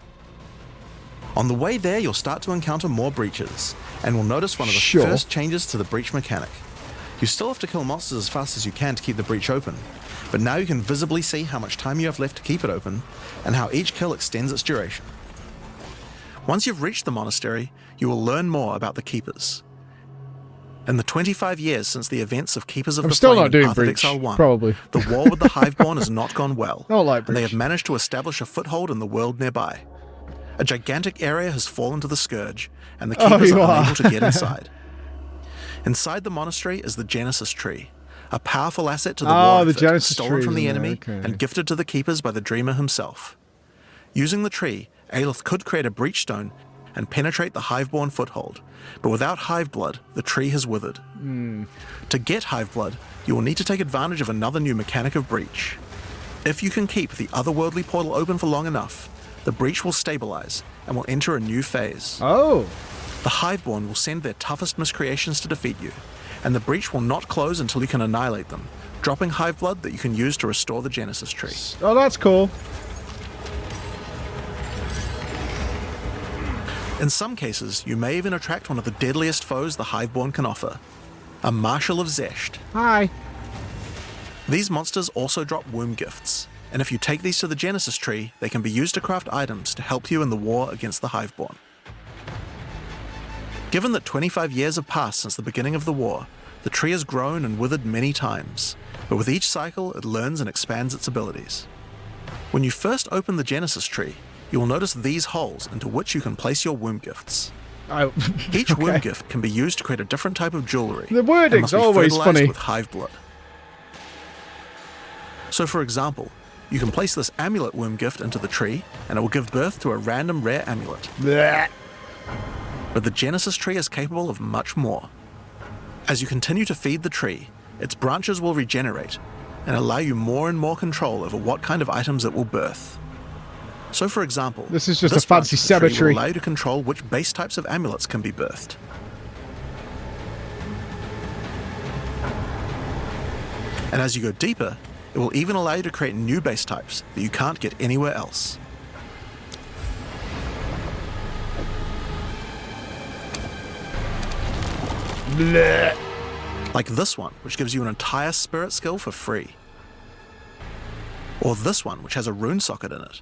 On the way there, you'll start to encounter more breaches, and will notice one of the first changes to the breach mechanic. You still have to kill monsters as fast as you can to keep the breach open, but now you can visibly see how much time you have left to keep it open, and how each kill extends its duration. Once you've reached the monastery, you will learn more about the Keepers. In the 25 years since the events of Keepers of the still Flame not doing in Path of Breach, Exile 1, probably. the war with the Hiveborn has not gone well, Don't like and they Breach. have managed to establish a foothold in the world nearby. A gigantic area has fallen to the Scourge, and the Keepers are unable to get inside. Inside the monastery is the Genesis Tree, a powerful asset to the war the effort, Genesis stolen tree's from the in there, enemy okay. and gifted to the Keepers by the Dreamer himself. Using the tree, Aelith could create a breach stone and penetrate the Hiveborn foothold, but without Hive Blood, the tree has withered. To get Hive Blood, you will need to take advantage of another new mechanic of breach. If you can keep the otherworldly portal open for long enough, the breach will stabilize and will enter a new phase. Oh. The Hiveborn will send their toughest miscreations to defeat you, and the breach will not close until you can annihilate them, dropping Hive Blood that you can use to restore the Genesis Tree. Oh, that's cool. In some cases, you may even attract one of the deadliest foes the Hiveborn can offer, a Marshal of Zesht. Hi. These monsters also drop womb gifts, and if you take these to the Genesis Tree, they can be used to craft items to help you in the war against the Hiveborn. Given that 25 years have passed since the beginning of the war, the tree has grown and withered many times, but with each cycle it learns and expands its abilities. When you first open the Genesis Tree, you will notice these holes into which you can place your womb gifts. Each womb gift can be used to create a different type of jewelry. The wording's always funny. With Hive Blood. So for example, you can place this amulet womb gift into the tree, and it will give birth to a random rare amulet. Blech. But the Genesis Tree is capable of much more. As you continue to feed the tree, its branches will regenerate, and allow you more and more control over what kind of items it will birth. So for example, This is just this a fancy branch of the tree cemetery. will allow you to control which base types of amulets can be birthed. And as you go deeper, it will even allow you to create new base types that you can't get anywhere else. Blech. Like this one, which gives you an entire spirit skill for free. Or this one, which has a rune socket in it.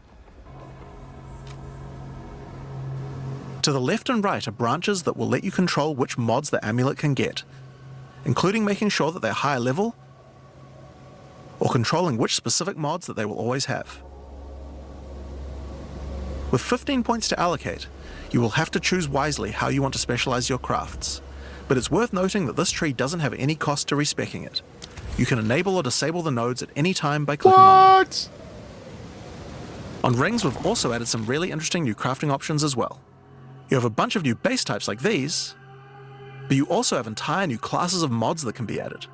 To the left and right are branches that will let you control which mods the amulet can get, including making sure that they're higher level, or controlling which specific mods that they will always have. With 15 points to allocate, you will have to choose wisely how you want to specialize your crafts, but it's worth noting that this tree doesn't have any cost to respecing it. You can enable or disable the nodes at any time by clicking on them. On rings, we've also added some really interesting new crafting options as well. You have a bunch of new base types like these, but you also have entire new classes of mods that can be added.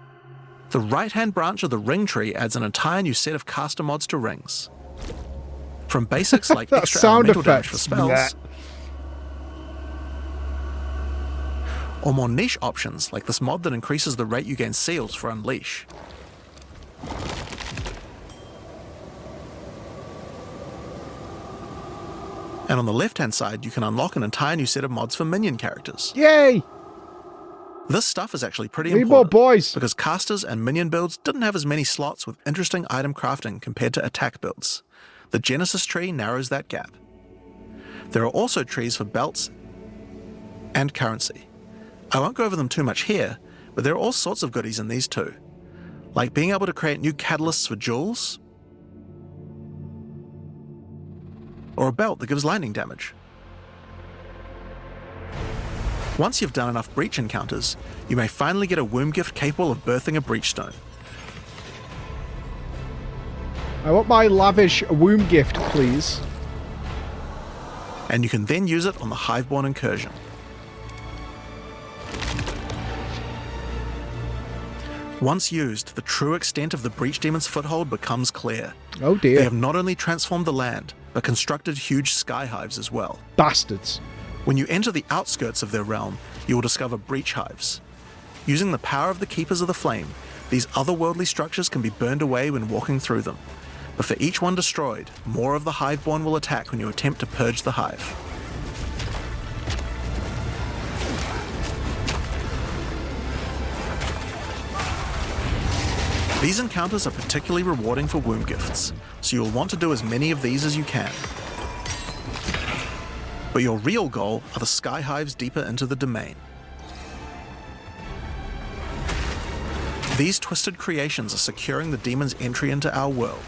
The right-hand branch of the ring tree adds an entire new set of caster mods to rings. From basics like extra sound elemental damage for effects. spells, or more niche options like this mod that increases the rate you gain seals for Unleash. And on the left-hand side, you can unlock an entire new set of mods for minion characters. Yay! This stuff is actually pretty Need more important, boys. because casters and minion builds didn't have as many slots with interesting item crafting compared to attack builds. The Genesis tree narrows that gap. There are also trees for belts and currency. I won't go over them too much here, but there are all sorts of goodies in these too, like being able to create new catalysts for jewels, or a belt that gives lightning damage. Once you've done enough breach encounters, you may finally get a womb gift capable of birthing a breach stone. I want my lavish womb gift, please. And you can then use it on the Hiveborn incursion. Once used, the true extent of the Breach Demon's foothold becomes clear. Oh They dear. have not only transformed the land, but constructed huge sky hives as well. Bastards. When you enter the outskirts of their realm, you will discover breach hives. Using the power of the Keepers of the Flame, these otherworldly structures can be burned away when walking through them. But for each one destroyed, more of the Hiveborn will attack when you attempt to purge the hive. These encounters are particularly rewarding for womb gifts, so you'll want to do as many of these as you can. But your real goal are the sky hives deeper into the domain. These twisted creations are securing the demon's entry into our world.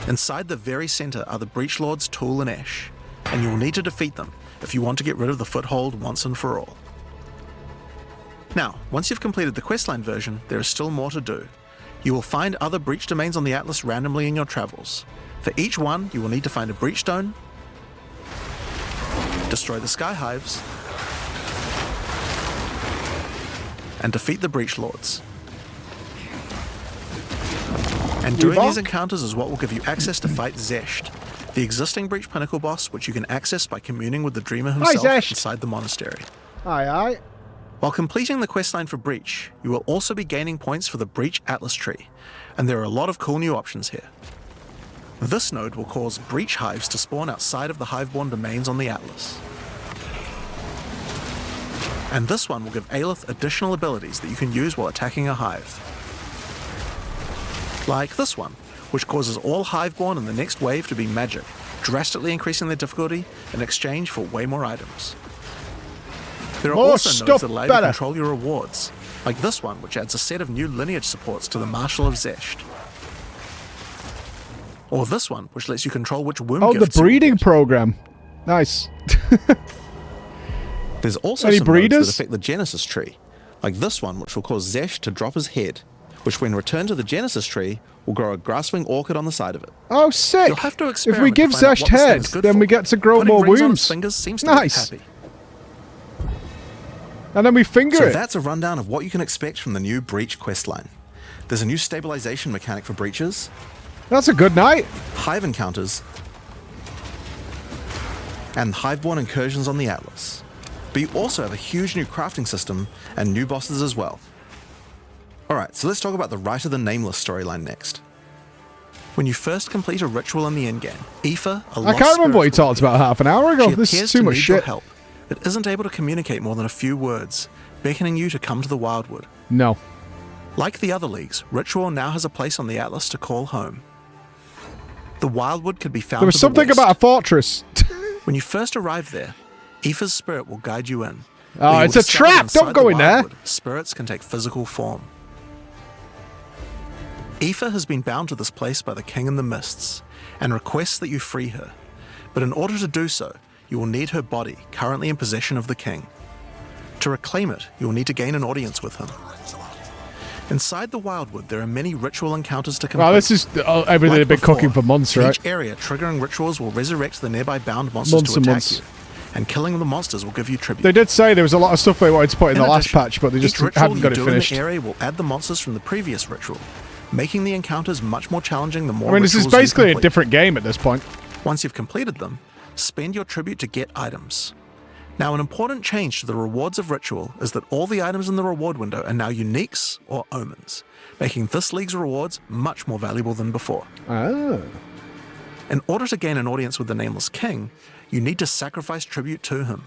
Inside the very center are the Breach Lords Tool and Ash, and you will need to defeat them if you want to get rid of the foothold once and for all. Now, once you've completed the questline version, there is still more to do. You will find other breach domains on the Atlas randomly in your travels. For each one, you will need to find a breach stone, destroy the sky hives, and defeat the Breach Lords. And doing these encounters is what will give you access to fight Zesht, the existing Breach Pinnacle boss, which you can access by communing with the Dreamer himself inside the monastery. Aye, aye. While completing the questline for Breach, you will also be gaining points for the Breach Atlas tree, and there are a lot of cool new options here. This node will cause breach hives to spawn outside of the Hiveborn domains on the Atlas. And this one will give Aelith additional abilities that you can use while attacking a hive. Like this one, which causes all Hiveborn in the next wave to be magic, drastically increasing their difficulty in exchange for way more items. There are also nodes that allow you to control your rewards, like this one, which adds a set of new lineage supports to the Marshal of Zesht. Or this one, which lets you control which womb gifts the breeding program. Nice. There's also Any some breeders? nodes that affect the Genesis tree, like this one, which will cause Zesht to drop his head, which when returned to the Genesis tree, will grow a grasping orchid on the side of it. Oh, sick. You'll have to If we experiment give to find out Zesht what this thing head, is good then for. we get to grow Putting more rings on wombs. his fingers seems to Nice. make him happy. And then we finger So it. that's a rundown of what you can expect from the new Breach questline. There's a new stabilization mechanic for breaches, That's a good night. hive encounters, and Hiveborn incursions on the Atlas. But you also have a huge new crafting system and new bosses as well. Alright, so let's talk about the Rite of the Nameless storyline next. When you first complete a ritual in the endgame, Aoife, a I lost can't remember what you spirit talked about half an hour ago. She This appears is too to much need your shit. help, but isn't able to communicate more than a few words, beckoning you to come to the Wildwood. No. Like the other leagues, Ritual now has a place on the Atlas to call home. The Wildwood could be found There was to the something west. about a fortress. When you first arrive there, Aoife's spirit will guide you in. Oh, Where you it's will a discover trap! inside Don't go the in there! Wildwood, spirits can take physical form. Aoife has been bound to this place by the King in the Mists, and requests that you free her. But in order to do so, you will need her body, currently in possession of the King. To reclaim it, you will need to gain an audience with him. Inside the Wildwood, there are many ritual encounters to complete. Wow, this is everything Like they've been before, cooking for months, right? Each area triggering rituals will resurrect the nearby bound monsters to attack you, and killing the monsters will give you tribute. They did say there was a lot of stuff they wanted to put in the last addition, patch, but they just each ritual hadn't got you it do finished. in the area will add the monsters from the previous ritual, making the encounters much more challenging the more I mean, this is rituals you basically a complete. different game at this point. Once you've completed them, spend your tribute to get items. Now, an important change to the rewards of Ritual is that all the items in the reward window are now uniques or omens, making this league's rewards much more valuable than before. Ah. In order to gain an audience with the Nameless King, you need to sacrifice tribute to him.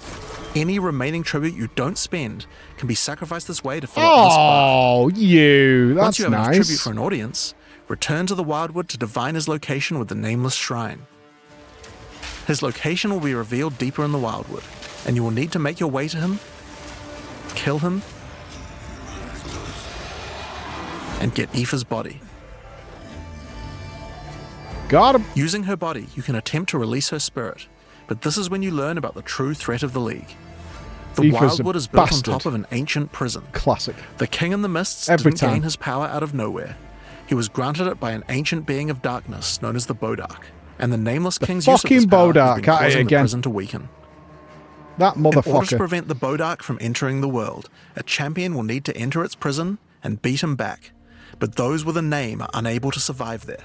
Any remaining tribute you don't spend can be sacrificed this way to fill up this bar. Oh, you. Once That's you have enough tribute nice. for an audience, return to the Wildwood to divine his location with the Nameless Shrine. His location will be revealed deeper in the Wildwood, and you will need to make your way to him, kill him, and get Aoife's body. Got him. Using her body, you can attempt to release her spirit, but this is when you learn about the true threat of the League. The Aoife's a Wildwood is built bastard. on top of an ancient prison. Classic. The King in the Mists Every didn't time. gain his power out of nowhere. He was granted it by an ancient being of darkness known as the Bodark, and the Nameless King's use of fucking this power Bodark, has been causing the again. prison to weaken. That In order to motherfucker. prevent the Bodark from entering the world, a champion will need to enter its prison and beat him back, but those with a name are unable to survive there.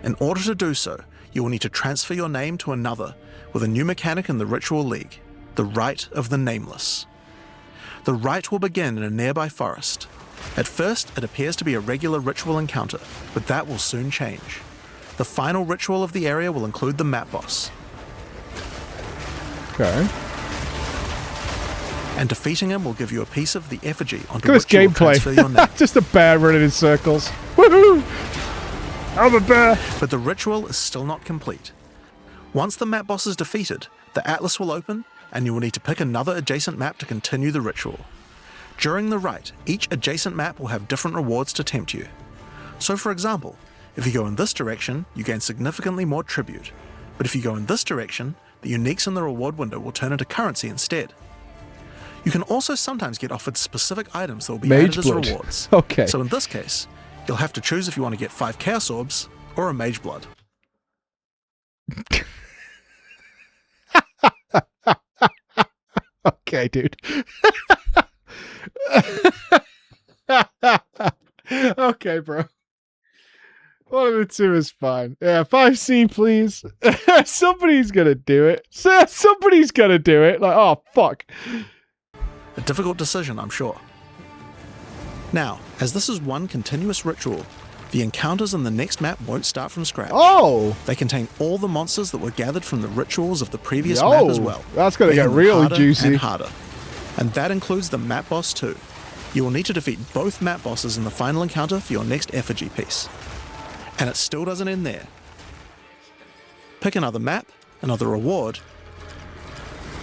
In order to do so, you will need to transfer your name to another with a new mechanic in the Ritual League, the Rite of the Nameless. The Rite will begin in a nearby forest. At first, it appears to be a regular ritual encounter, but that will soon change. The final ritual of the area will include the map boss, Okay. and defeating him will give you a piece of the effigy onto Look at this which you will transfer your name. gameplay. Just a bear running in circles. Woohoo! I'm a bear. But the ritual is still not complete. Once the map boss is defeated, the Atlas will open, and you will need to pick another adjacent map to continue the ritual. During the rite, each adjacent map will have different rewards to tempt you. So for example, if you go in this direction, you gain significantly more tribute. But if you go in this direction, the uniques in the reward window will turn into currency instead. You can also sometimes get offered specific items that will be Mage added blood. as rewards. Okay. So in this case, you'll have to choose if you want to get 5 Chaos Orbs or a Mage Blood. Okay, dude. Okay, bro. One of the two is fine. Yeah, 5C, please. Somebody's gonna do it. Somebody's gonna do it. Like, oh, fuck. A difficult decision, I'm sure. Now, as this is one continuous ritual, the encounters in the next map won't start from scratch. Oh! They contain all the monsters that were gathered from the rituals of the previous map as well. That's gonna get making them real harder juicy. and harder. And that includes the map boss too. You will need to defeat both map bosses in the final encounter for your next effigy piece. And it still doesn't end there. Pick another map, another reward,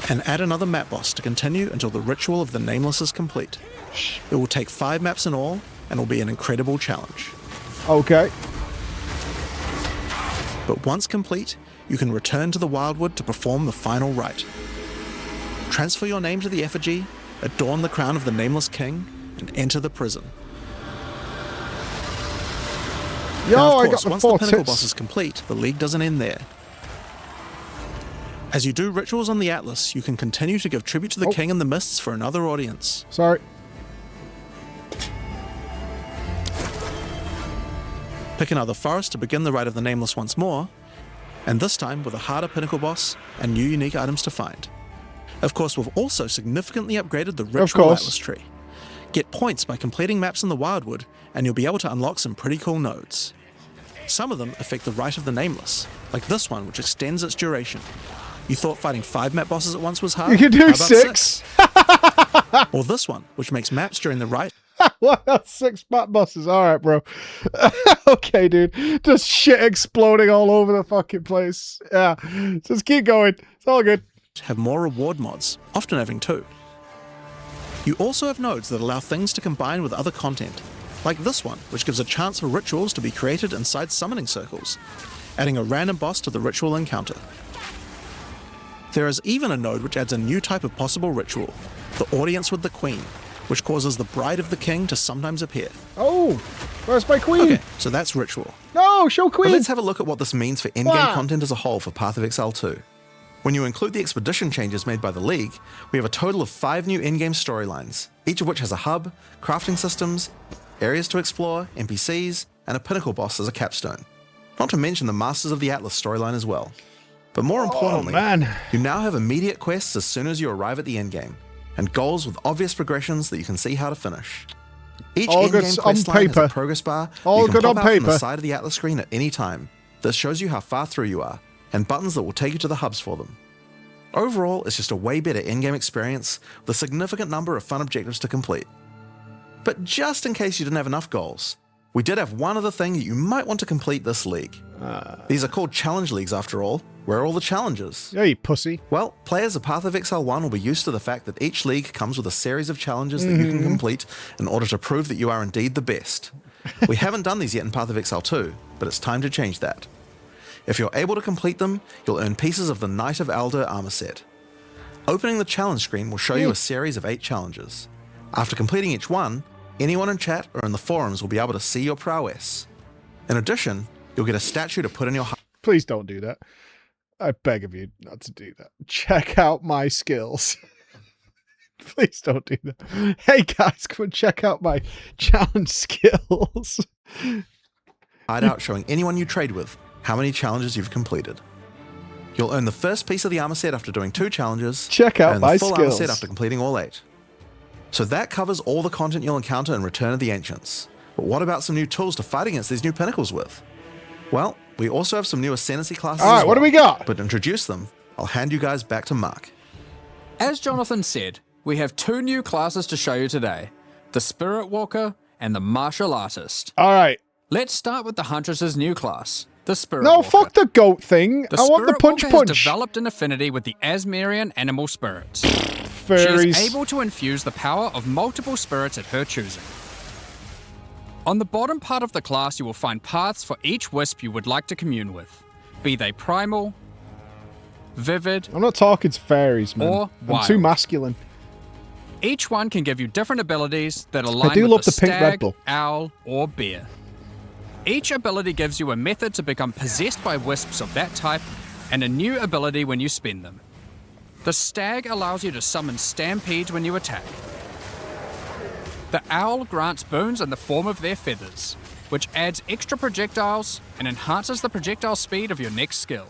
and add another map boss to continue until the ritual of the Nameless is complete. It will take 5 maps in all, and will be an incredible challenge. Okay. But once complete, you can return to the Wildwood to perform the final rite. Transfer your name to the effigy, adorn the crown of the Nameless King, and enter the prison. Yo, Now, of I got course, the once the 4 pinnacle tits. boss is complete, the league doesn't end there. As you do rituals on the Atlas, you can continue to give tribute to the King in the Mists for another audience. Sorry. Pick another forest to begin the Rite of the Nameless once more, and this time with a harder pinnacle boss and new unique items to find. Of course, we've also significantly upgraded the Ritual course. Atlas tree. Get points by completing maps in the Wildwood, and you'll be able to unlock some pretty cool nodes. Some of them affect the Rite of the Nameless, like this one, which extends its duration. You thought fighting 5 map bosses at once was hard? You can do How about 6. Or this one, which makes maps during the Rite. What? 6 map bosses. All right, bro. Okay, dude. Just shit exploding all over the fucking place. Yeah. Just keep going. It's all good. Have more reward mods, often having 2. You also have nodes that allow things to combine with other content, like this one, which gives a chance for rituals to be created inside summoning circles, adding a random boss to the ritual encounter. There is even a node which adds a new type of possible ritual, the Audience with the Queen, which causes the bride of the king to sometimes appear. Oh, where's my queen? Okay, so that's ritual. No, show queen. But let's have a look at what this means for endgame content as a whole for Path of Exile 2. When you include the expedition changes made by the League, we have a total of 5 new endgame storylines, each of which has a hub, crafting systems, areas to explore, NPCs, and a pinnacle boss as a capstone. Not to mention the Masters of the Atlas storyline as well. But more importantly, you now have immediate quests as soon as you arrive at the endgame, and goals with obvious progressions that you can see how to finish. Each endgame quest line has a progress bar you can pop out from the side of the Atlas screen at any time that shows you how far through you are, and buttons that will take you to the hubs for them. Overall, it's just a way better endgame experience with a significant number of fun objectives to complete. But just in case you didn't have enough goals, we did have one other thing that you might want to complete this league. These are called challenge leagues after all. Where are all the challenges? Yeah, you pussy. Well, players of Path of Exile 1 will be used to the fact that each league comes with a series of challenges that you can complete in order to prove that you are indeed the best. We haven't done these yet in Path of Exile 2, but it's time to change that. If you're able to complete them, you'll earn pieces of the Knight of Alder armor set. Opening the challenge screen will show you a series of 8 challenges. After completing each one, anyone in chat or in the forums will be able to see your prowess. In addition, you'll get a statue to put in your hut. Please don't do that. I beg of you not to do that. Check out my skills. Please don't do that. Hey guys, come and check out my challenge skills. Hideout showing anyone you trade with how many challenges you've completed. You'll earn the first piece of the armor set after doing 2 challenges. Check out my the full skills. Armor set after completing all 8. So that covers all the content you'll encounter in Return of the Ancients. But what about some new tools to fight against these new pinnacles with? Well, we also have some new Ascendancy classes. All right, what do we got? But to introduce them, I'll hand you guys back to Mark. As Jonathan said, we have 2 new classes to show you today, the Spirit Walker and the Martial Artist. All right. Let's start with the Huntress's new class, the Spirit No, Walker. fuck the goat thing. I want the punch Walker punch. has developed an affinity with the Asmerian animal spirits. Fairies. She is able to infuse the power of multiple spirits at her choosing. On the bottom part of the class, you will find paths for each wisp you would like to commune with, be they primal, vivid, I'm not talking to fairies, man. or I'm wild. too masculine. Each one can give you different abilities that align I do with love the the pink Red stag, Bull. owl, or bear. Each ability gives you a method to become possessed by wisps of that type, and a new ability when you spend them. The stag allows you to summon stampedes when you attack. The owl grants boons in the form of their feathers, which adds extra projectiles and enhances the projectile speed of your next skill.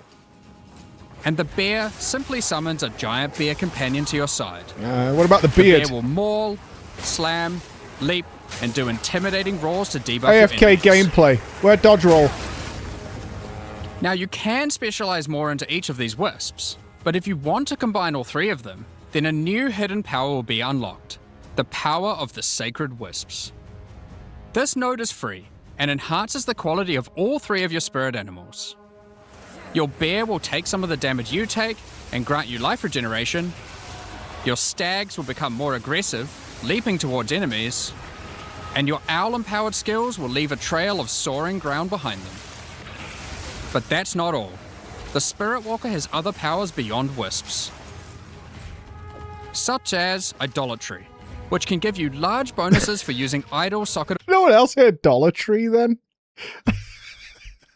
And the bear simply summons a giant bear companion to your side. What about the beard? The bear will maul, slam, leap, and do intimidating roars to debuff your AFK enemies. gameplay. Where dodge roll? Now you can specialize more into each of these wisps, but if you want to combine all 3 of them, then a new hidden power will be unlocked. The power of the Sacred Wisps. This node is free and enhances the quality of all 3 of your spirit animals. Your bear will take some of the damage you take and grant you life regeneration. Your stags will become more aggressive, leaping towards enemies. And your owl-empowered skills will leave a trail of soaring ground behind them. But that's not all. The Spirit Walker has other powers beyond wisps, such as Idolatry, which can give you large bonuses for using idol socket. No one else had Dollar Tree then?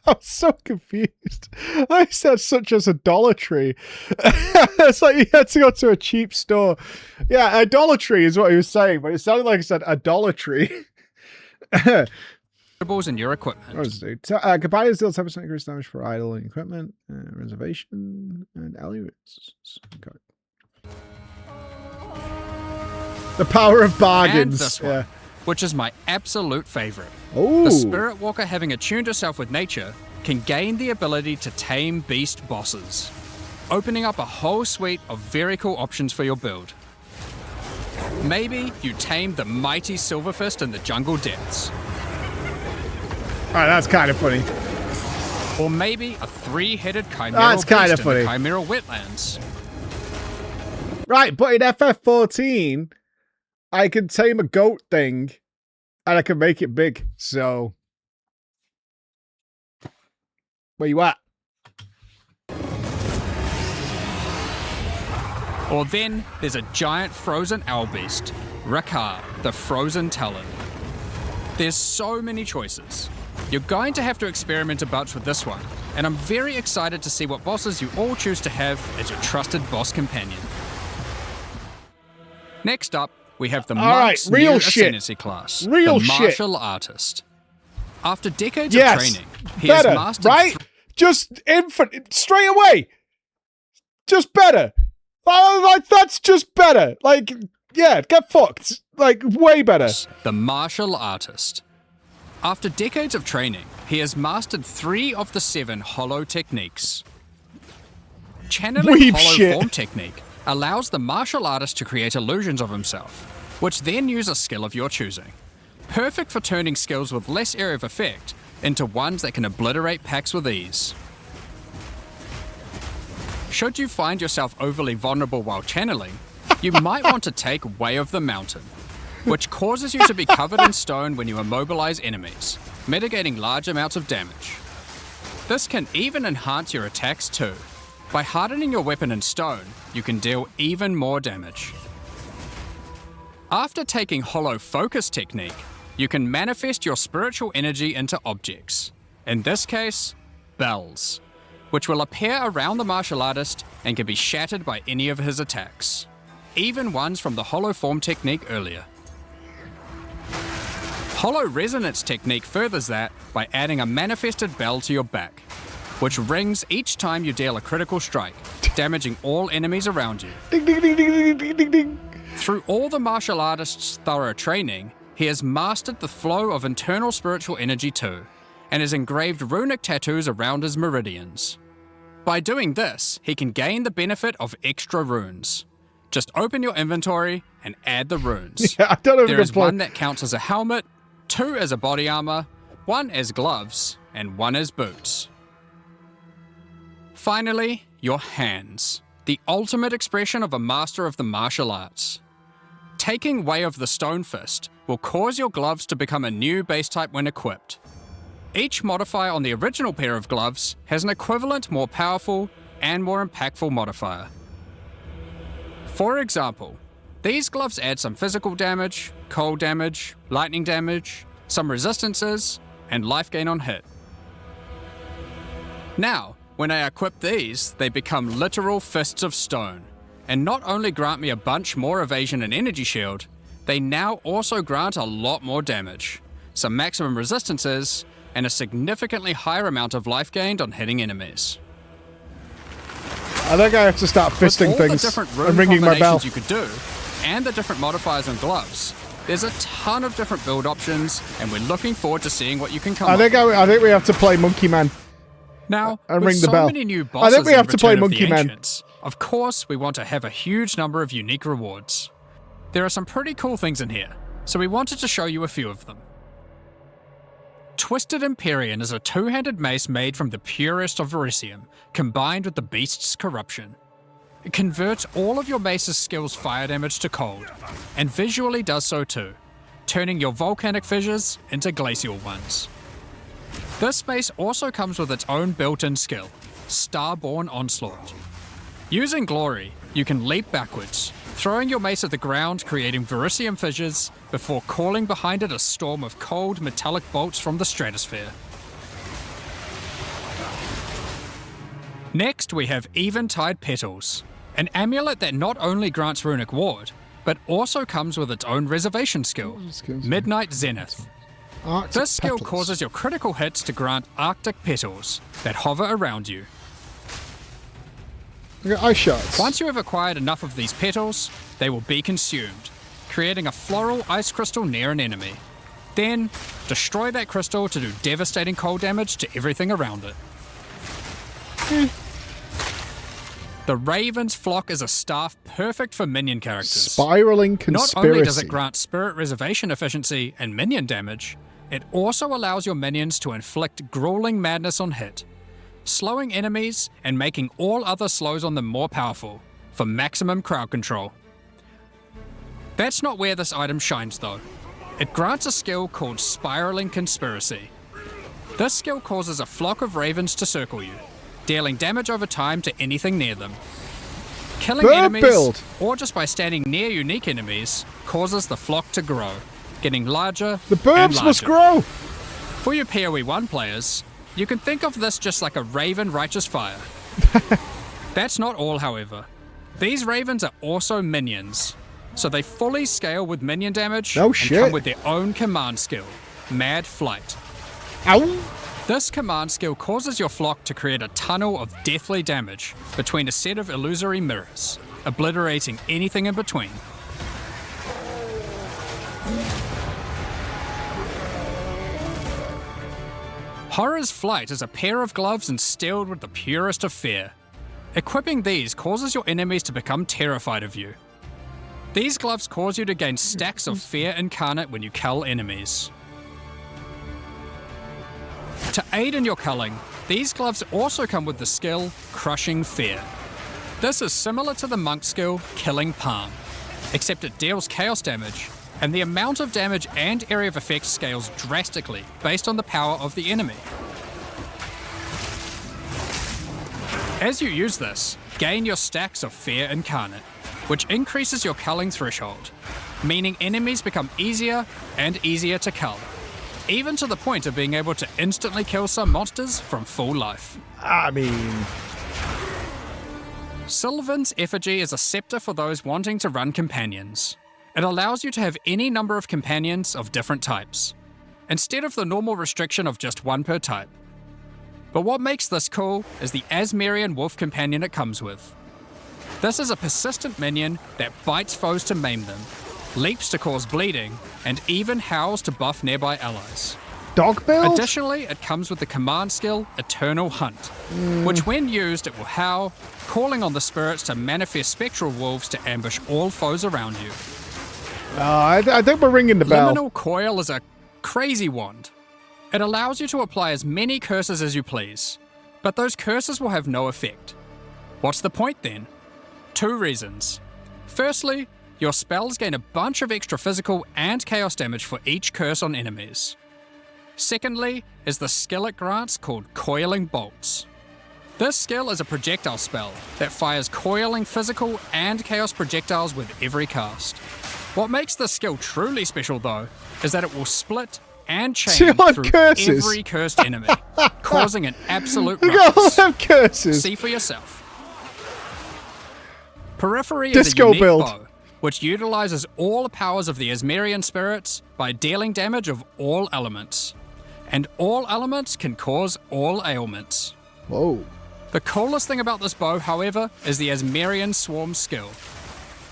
I'm so confused. I said such as idolatry. It's like you had to go to a cheap store. Yeah, idolatry is what he was saying, but it sounded like he said idolatry. in your equipment. Companions deal 10% increased damage for idle and equipment, reservation, and alley-routes. Okay. The power of bargains. And this one, which is my absolute favorite. Oh. The Spirit Walker, having attuned herself with nature, can gain the ability to tame beast bosses, opening up a whole suite of very cool options for your build. Maybe you tame the mighty Silverfist in the jungle depths. Alright, that's kind of funny. Or maybe a 3-headed chimeral That's kind of beast in funny. the chimeral wetlands. Right, but in FF14, I can tame a goat thing, and I can make it big, so... Where you at? Or then there's a giant frozen owl beast, Rakar, the Frozen Talon. There's so many choices. You're going to have to experiment a bunch with this one, and I'm very excited to see what bosses you all choose to have as your trusted boss companion. Next up, we have the Monk's real new shit. Ascendancy class, Real the shit. Martial Artist. After decades Yes, of training, he has better, mastered right? Just straight away. Just better. Like, that's just better. Like, yeah, get fucked. Like, way better. the Martial Artist. After decades of training, he has mastered 3 of the 7 hollow techniques. Channeling Weeb hollow shit. form technique allows the martial artist to create illusions of himself, which then use a skill of your choosing. Perfect for turning skills with less area of effect into ones that can obliterate packs with ease. Should you find yourself overly vulnerable while channeling, you might want to take Way of the Mountain, which causes you to be covered in stone when you immobilize enemies, mitigating large amounts of damage. This can even enhance your attacks too. By hardening your weapon in stone, you can deal even more damage. After taking Hollow Focus technique, you can manifest your spiritual energy into objects. In this case, bells, which will appear around the martial artist and can be shattered by any of his attacks, even ones from the Hollow Form technique earlier. Hollow Resonance technique furthers that by adding a manifested bell to your back, which rings each time you deal a critical strike, damaging all enemies around you. Ding, ding, ding, ding, ding, ding, ding. Through all the martial artist's thorough training, he has mastered the flow of internal spiritual energy too, and has engraved runic tattoos around his meridians. By doing this, he can gain the benefit of extra runes. Just open your inventory and add the runes. Yeah, I don't know if There we is can play. one that counts as a helmet, 2 as a body armor, 1 as gloves, and 1 as boots. Finally, your hands, the ultimate expression of a master of the martial arts. Taking Way of the Stone Fist will cause your gloves to become a new base type when equipped. Each modifier on the original pair of gloves has an equivalent, more powerful, and more impactful modifier. For example, these gloves add some physical damage, cold damage, lightning damage, some resistances, and life gain on hit. Now, when I equip these, they become literal fists of stone, and not only grant me a bunch more evasion and energy shield, they now also grant a lot more damage, some maximum resistances, and a significantly higher amount of life gained on hitting enemies. I think I have to start fisting With all things the different rune and ringing my bell. combinations you could do, and the different modifiers on gloves, there's a ton of different build options, and we're looking forward to seeing what you can come I up think with. I think we have to play Monkey Man. Now, and with ring the so bell. many new I bosses think we in have to play Return of the Monkey Man. Ancients, of course we want to have a huge number of unique rewards. There are some pretty cool things in here, so we wanted to show you a few of them. Twisted Empyrean is a 2-handed mace made from the purest of Verisium, combined with the beast's corruption. It converts all of your mace's skills fire damage to cold, and visually does so too, turning your volcanic fissures into glacial ones. This mace also comes with its own built-in skill, Starborn Onslaught. Using Glory, you can leap backwards, throwing your mace at the ground, creating Verisium fissures, before calling behind it a storm of cold metallic bolts from the stratosphere. Next, we have Eventide Petals, an amulet that not only grants runic ward, but also comes with its own reservation skill, Midnight Zenith. Arctic This skill petals. causes your critical hits to grant Arctic petals that hover around you. I got ice shards. Once you have acquired enough of these petals, they will be consumed, creating a floral ice crystal near an enemy. Then, destroy that crystal to do devastating cold damage to everything around it. The Raven's Flock is a staff perfect for minion characters. Spiraling Conspiracy. Not only does it grant spirit reservation efficiency and minion damage, it also allows your minions to inflict grueling madness on hit, slowing enemies and making all other slows on them more powerful, for maximum crowd control. That's not where this item shines though. It grants a skill called Spiraling Conspiracy. This skill causes a flock of ravens to circle you, dealing damage over time to anything near them. Killing enemies, or just by standing near unique enemies, causes the flock to grow, getting larger The burbs must grow! For your POE 1 players, you can think of this just like a raven righteous fire. That's not all, however. These ravens are also minions, so they fully scale with minion damage and come with their own command skill, Mad Flight. Ow! This command skill causes your flock to create a tunnel of deathly damage between a set of illusory mirrors, obliterating anything in between. Horror's Flight is a pair of gloves instilled with the purest of fear. Equipping these causes your enemies to become terrified of you. These gloves cause you to gain stacks of fear incarnate when you cull enemies. To aid in your culling, these gloves also come with the skill Crushing Fear. This is similar to the monk skill Killing Palm, except it deals chaos damage, and the amount of damage and area of effect scales drastically based on the power of the enemy. As you use this, gain your stacks of Fear Incarnate, which increases your culling threshold, meaning enemies become easier and easier to cull, even to the point of being able to instantly kill some monsters from full life. I mean... Sylvan's Effigy is a scepter for those wanting to run companions. It allows you to have any number of companions of different types, instead of the normal restriction of just one per type. But what makes this cool is the Asmerian Wolf Companion it comes with. This is a persistent minion that bites foes to maim them, leaps to cause bleeding, and even howls to buff nearby allies. Dog build? Additionally, it comes with the command skill Eternal Hunt, which when used it will howl, calling on the spirits to manifest spectral wolves to ambush all foes around you. I think we're ringing the bell. Liminal Coil is a crazy wand. It allows you to apply as many curses as you please, but those curses will have no effect. What's the point then? 2 reasons. Firstly, your spells gain a bunch of extra physical and chaos damage for each curse on enemies. Secondly, is the skill it grants called Coiling Bolts. This skill is a projectile spell that fires coiling physical and chaos projectiles with every cast. What makes this skill truly special though, is that it will split and chain through every cursed enemy, causing an absolute ruckus. Curses. See for yourself. Periphery is a unique bow, which utilizes all the powers of the Asmerian spirits by dealing damage of all elements. And all elements can cause all ailments. Whoa. The coolest thing about this bow, however, is the Asmerian Swarm skill.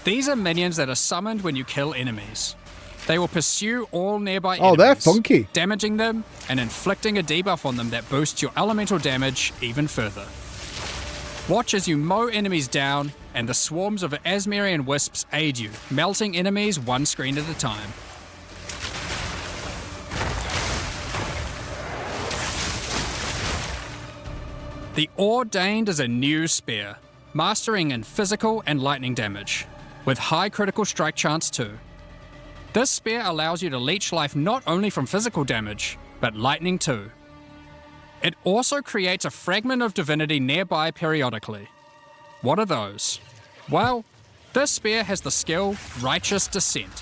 These are minions that are summoned when you kill enemies. They will pursue all nearby enemies, they're funky, damaging them and inflicting a debuff on them that boosts your elemental damage even further. Watch as you mow enemies down, and the swarms of Asmerian wisps aid you, melting enemies one screen at a time. The Ordained is a new spear, mastering in physical and lightning damage, with high critical strike chance too. This spear allows you to leech life not only from physical damage, but lightning too. It also creates a fragment of divinity nearby periodically. What are those? Well, this spear has the skill Righteous Descent,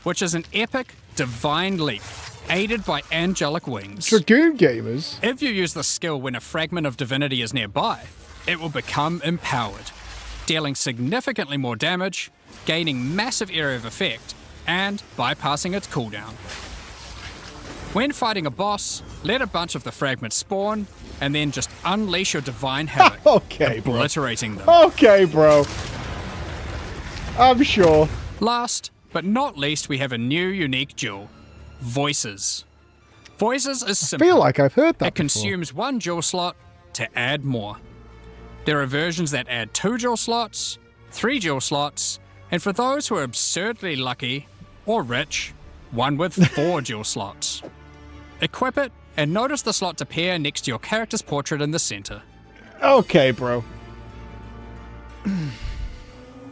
which is an epic, divine leap, aided by angelic wings. Dragoon gamers? If you use the skill when a fragment of divinity is nearby, it will become empowered, dealing significantly more damage, gaining massive area of effect, and bypassing its cooldown. When fighting a boss, let a bunch of the fragments spawn, and then just unleash your divine havoc, obliterating them. Okay, bro. I'm sure. Last, but not least, we have a new unique jewel, Voices. Voices is simple. I feel like I've heard that It consumes one jewel slot to add more. There are versions that add 2 dual slots, 3 dual slots, and for those who are absurdly lucky or rich, one with 4 dual slots. Equip it and notice the slots appear next to your character's portrait in the center. Okay, bro.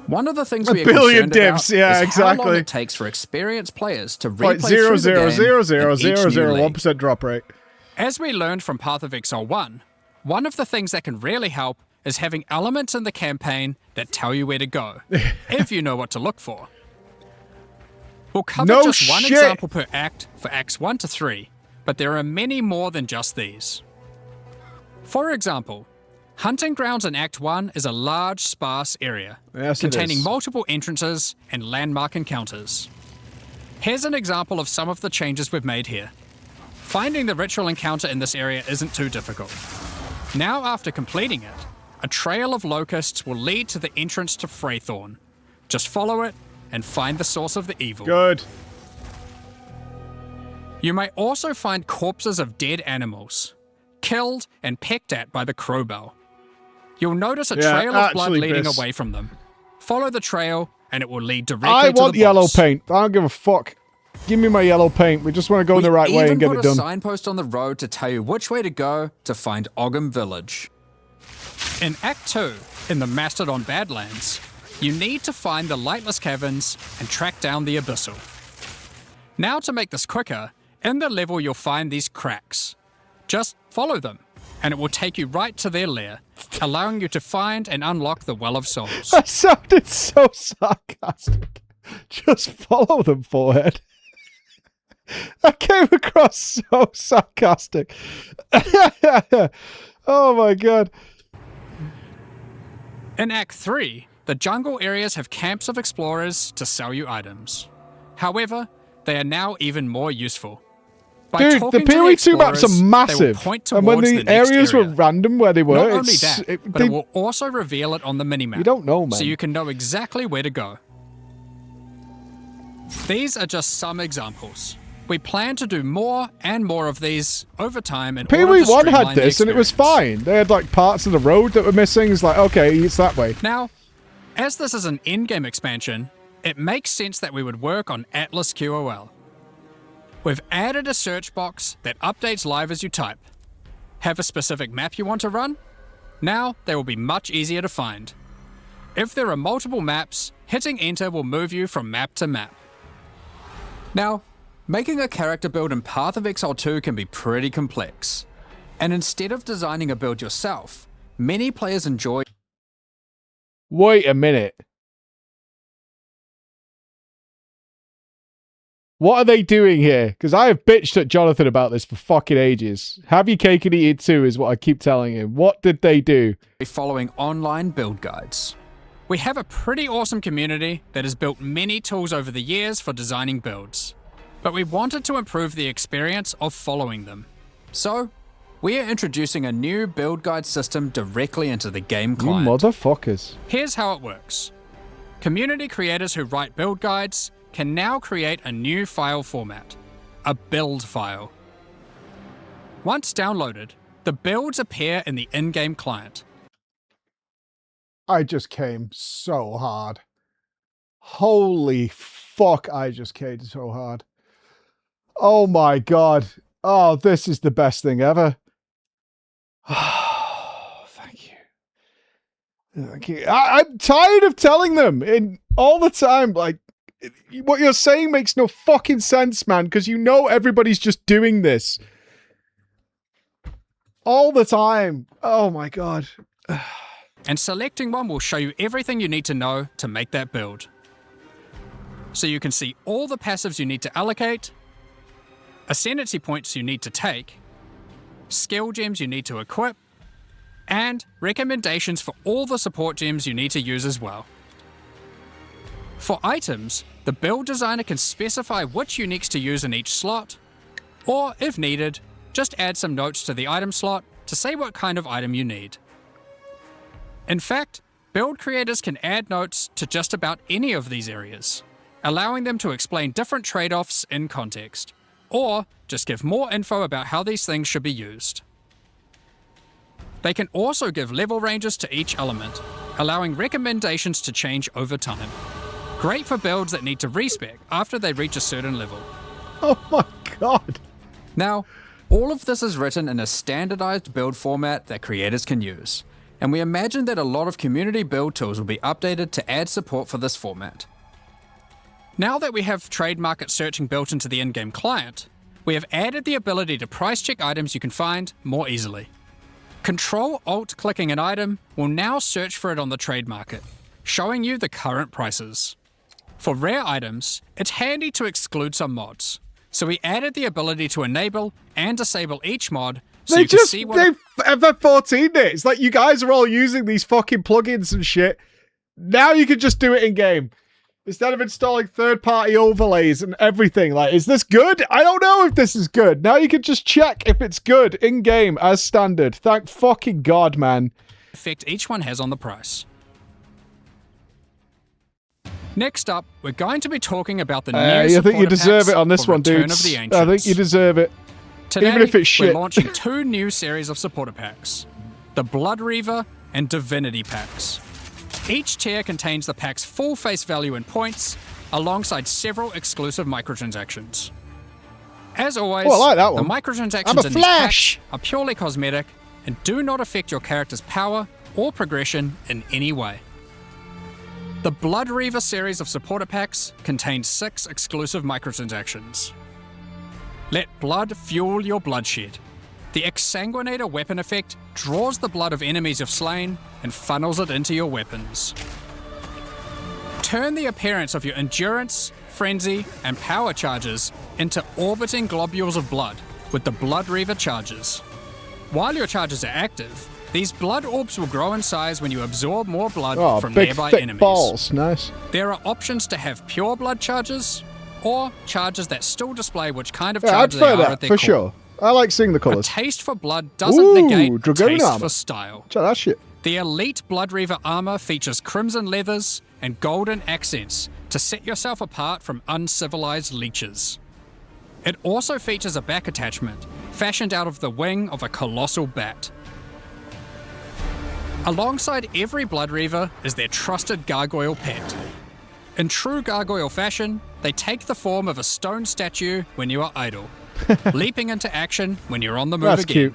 One of the things A we are billion concerned divs, about yeah, is how long exactly. it takes for experienced players to Like replay through the game in each new league. 0.00001% drop rate. As we learned from Path of Exile 1, one of the things that can really help is having elements in the campaign that tell you where to go, if you know what to look for. We'll cover No just one shit. example per act for Acts 1 to 3, but there are many more than just these. For example, Hunting Grounds in Act 1 is a large, sparse area, Yes, it containing is. multiple entrances and landmark encounters. Here's an example of some of the changes we've made here. Finding the ritual encounter in this area isn't too difficult. Now, after completing it, a trail of locusts will lead to the entrance to Freythorn. Just follow it and find the source of the evil. Good. You may also find corpses of dead animals, killed and pecked at by the crowbell. You'll notice a trail of blood actually leading piss. away from them. Follow the trail and it will lead directly I to want the yellow boss. paint. I don't give a fuck. Give me my yellow paint. We just want to go in the right way and get We it even put a done. signpost on the road to tell you which way to go to find Ogham Village. In Act 2, in the Mastodon Badlands, you need to find the Lightless Caverns and track down the Abyssal. Now to make this quicker, in the level you'll find these cracks. Just follow them, and it will take you right to their lair, allowing you to find and unlock the Well of Souls. That sounded so sarcastic. Just follow them, forehead. That came across so sarcastic. Oh my god. In Act 3, the jungle areas have camps of explorers to sell you items. However, they are now even more useful. By Dude, the talking to POE 2 maps explorers, are they will massive. point And when towards the next areas were area. random where they were, Not only it's, that, it, but they, it will also reveal it on the minimap. you don't know, man. So you can know exactly where to go. These are just some examples. We plan to do more and more of these over time in order POE to 1 streamline had the this and it was experience. fine. They had like parts of the road that were missing. It's like, okay, it's that way. Now, as this is an endgame expansion, it makes sense that we would work on Atlas QOL. We've added a search box that updates live as you type. Have a specific map you want to run? Now they will be much easier to find. If there are multiple maps, hitting enter will move you from map to map. Now, making a character build in Path of Exile 2 can be pretty complex. And instead of designing a build yourself, many players enjoy Wait a minute. What are they doing here? Because I have bitched at Jonathan about this for fucking ages. Have your cake and eat it too is what I keep telling him. What did they do? following online build guides. We have a pretty awesome community that has built many tools over the years for designing builds, but we wanted to improve the experience of following them. So, we are introducing a new build guide system directly into the game You client. motherfuckers. Here's how it works. Community creators who write build guides can now create a new file format, a build file. Once downloaded, the builds appear in the in-game client. I just came so hard. Holy fuck, I just came so hard. Oh my god. Oh, this is the best thing ever. Thank you. Thank you. I'm tired of telling them all the time, like, what you're saying makes no fucking sense, man, because you know everybody's just doing this. All the time. Oh my god. And selecting one will show you everything you need to know to make that build. So you can see all the passives you need to allocate, Ascendancy points you need to take, skill gems you need to equip, and recommendations for all the support gems you need to use as well. For items, the build designer can specify which uniques to use in each slot, or if needed, just add some notes to the item slot to say what kind of item you need. In fact, build creators can add notes to just about any of these areas, allowing them to explain different trade-offs in context, or just give more info about how these things should be used. They can also give level ranges to each element, allowing recommendations to change over time. Great for builds that need to respec after they reach a certain level. Oh my god. Now, all of this is written in a standardized build format that creators can use, and we imagine that a lot of community build tools will be updated to add support for this format. Now that we have trade market searching built into the in-game client, we have added the ability to price check items you can find more easily. Control-Alt-clicking an item will now search for it on the trade market, showing you the current prices. For rare items, it's handy to exclude some mods, so we added the ability to enable and disable each mod so They you can just, see they FF14'd it. It's like you guys are all using these fucking plugins and shit. Now you can just do it in-game. Instead of installing third-party overlays and everything. Like, is this good? I don't know if this is good. Now you can just check if it's good in-game as standard. Thank fucking God, man. effect each one has on the price. Next up, we're going to be talking about the new I think you deserve it on this one, dude. I think you deserve it. Today, even if it's shit. We're launching 2 new series of supporter packs, the Blood Reaver and Divinity packs. Each tier contains the pack's full face value in points, alongside several exclusive microtransactions. As always, I like that the one. microtransactions in these packs are purely cosmetic and do not affect your character's power or progression in any way. The Blood Reaver series of supporter packs contains 6 exclusive microtransactions. Let blood fuel your bloodshed. The Exsanguinator weapon effect draws the blood of enemies you've slain and funnels it into your weapons. Turn the appearance of your endurance, frenzy, and power charges into orbiting globules of blood with the Blood Reaver charges. While your charges are active, these blood orbs will grow in size when you absorb more blood from big, nearby thick enemies. Balls. Nice. There are options to have pure blood charges, or charges that still display which kind of charge they are at their for core. sure. I like seeing the A colours. taste for blood doesn't negate a Dragoon taste armor. for style. Check that shit. The Elite Blood Reaver armor features crimson leathers and golden accents to set yourself apart from uncivilized leeches. It also features a back attachment, fashioned out of the wing of a colossal bat. Alongside every Blood Reaver is their trusted gargoyle pet. In true gargoyle fashion, they take the form of a stone statue when you are idle, leaping into action when you're on the move That's again. cute.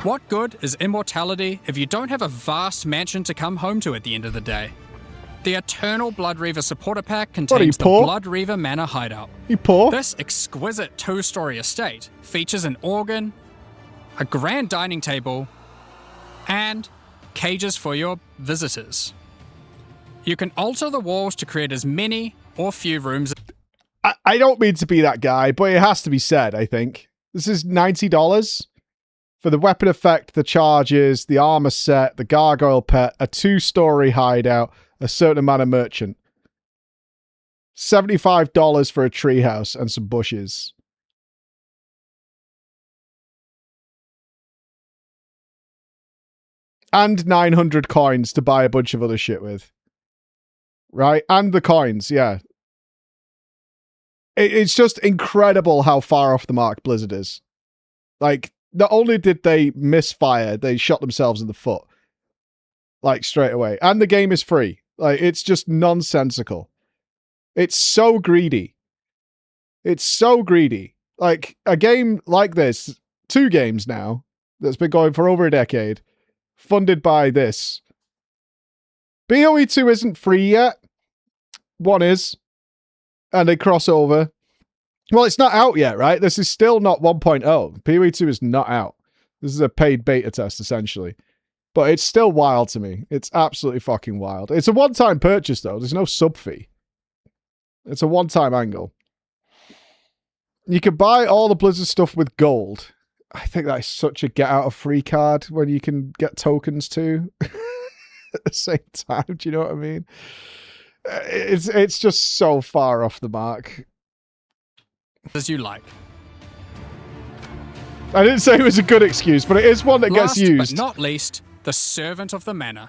What good is immortality if you don't have a vast mansion to come home to at the end of the day? The Eternal Blood Reaver supporter pack contains the poor? Blood Reaver Manor hideout. You poor? This exquisite 2-story estate features an organ, a grand dining table, and cages for your visitors. You can alter the walls to create as many or few rooms. I don't mean to be that guy, but it has to be said, I think. This is $90 for the weapon effect, the charges, the armor set, the gargoyle pet, a 2-story hideout, a certain amount of merchant. $75 for a treehouse and some bushes. And 900 coins to buy a bunch of other shit with. Right? And the coins, yeah. It's just incredible how far off the mark Blizzard is. Like, not only did they misfire, they shot themselves in the foot. Like, straight away. And the game is free. Like, it's just nonsensical. It's so greedy. It's so greedy. Like, a game like this, 2 games now, that's been going for over a decade, funded by this. POE 2 isn't free yet. 1 is. And they cross over. Well, it's not out yet, right? This is still not 1.0. POE 2 is not out. This is a paid beta test, essentially. But it's still wild to me. It's absolutely fucking wild. It's a one-time purchase, though. There's no sub fee. It's a one-time angle. You can buy all the Blizzard stuff with gold. I think that is such a get-out-of-free card when you can get tokens too. At the same time, do you know what I mean? It's just so far off the mark. As you like. I didn't say it was a good excuse, but it is one that Last gets used. but not least, the Servant of the Manor,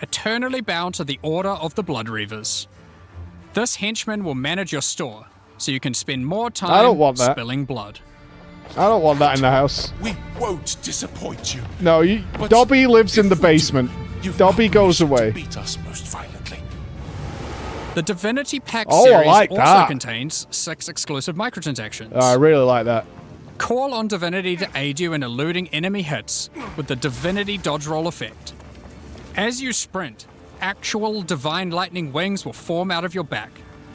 eternally bound to the Order of the Blood Reavers. This henchman will manage your store, so you can spend more time spilling blood. I don't want that in the house. We won't disappoint you. No, Dobby lives in the basement. Dobby goes away. Beat us most violently. The Divinity Pack Oh, I series like also that. contains 6 exclusive microtransactions. I really like that. Call on Divinity to aid you in eluding enemy hits with the Divinity dodge roll effect. As you sprint, actual divine lightning wings will form out of your back,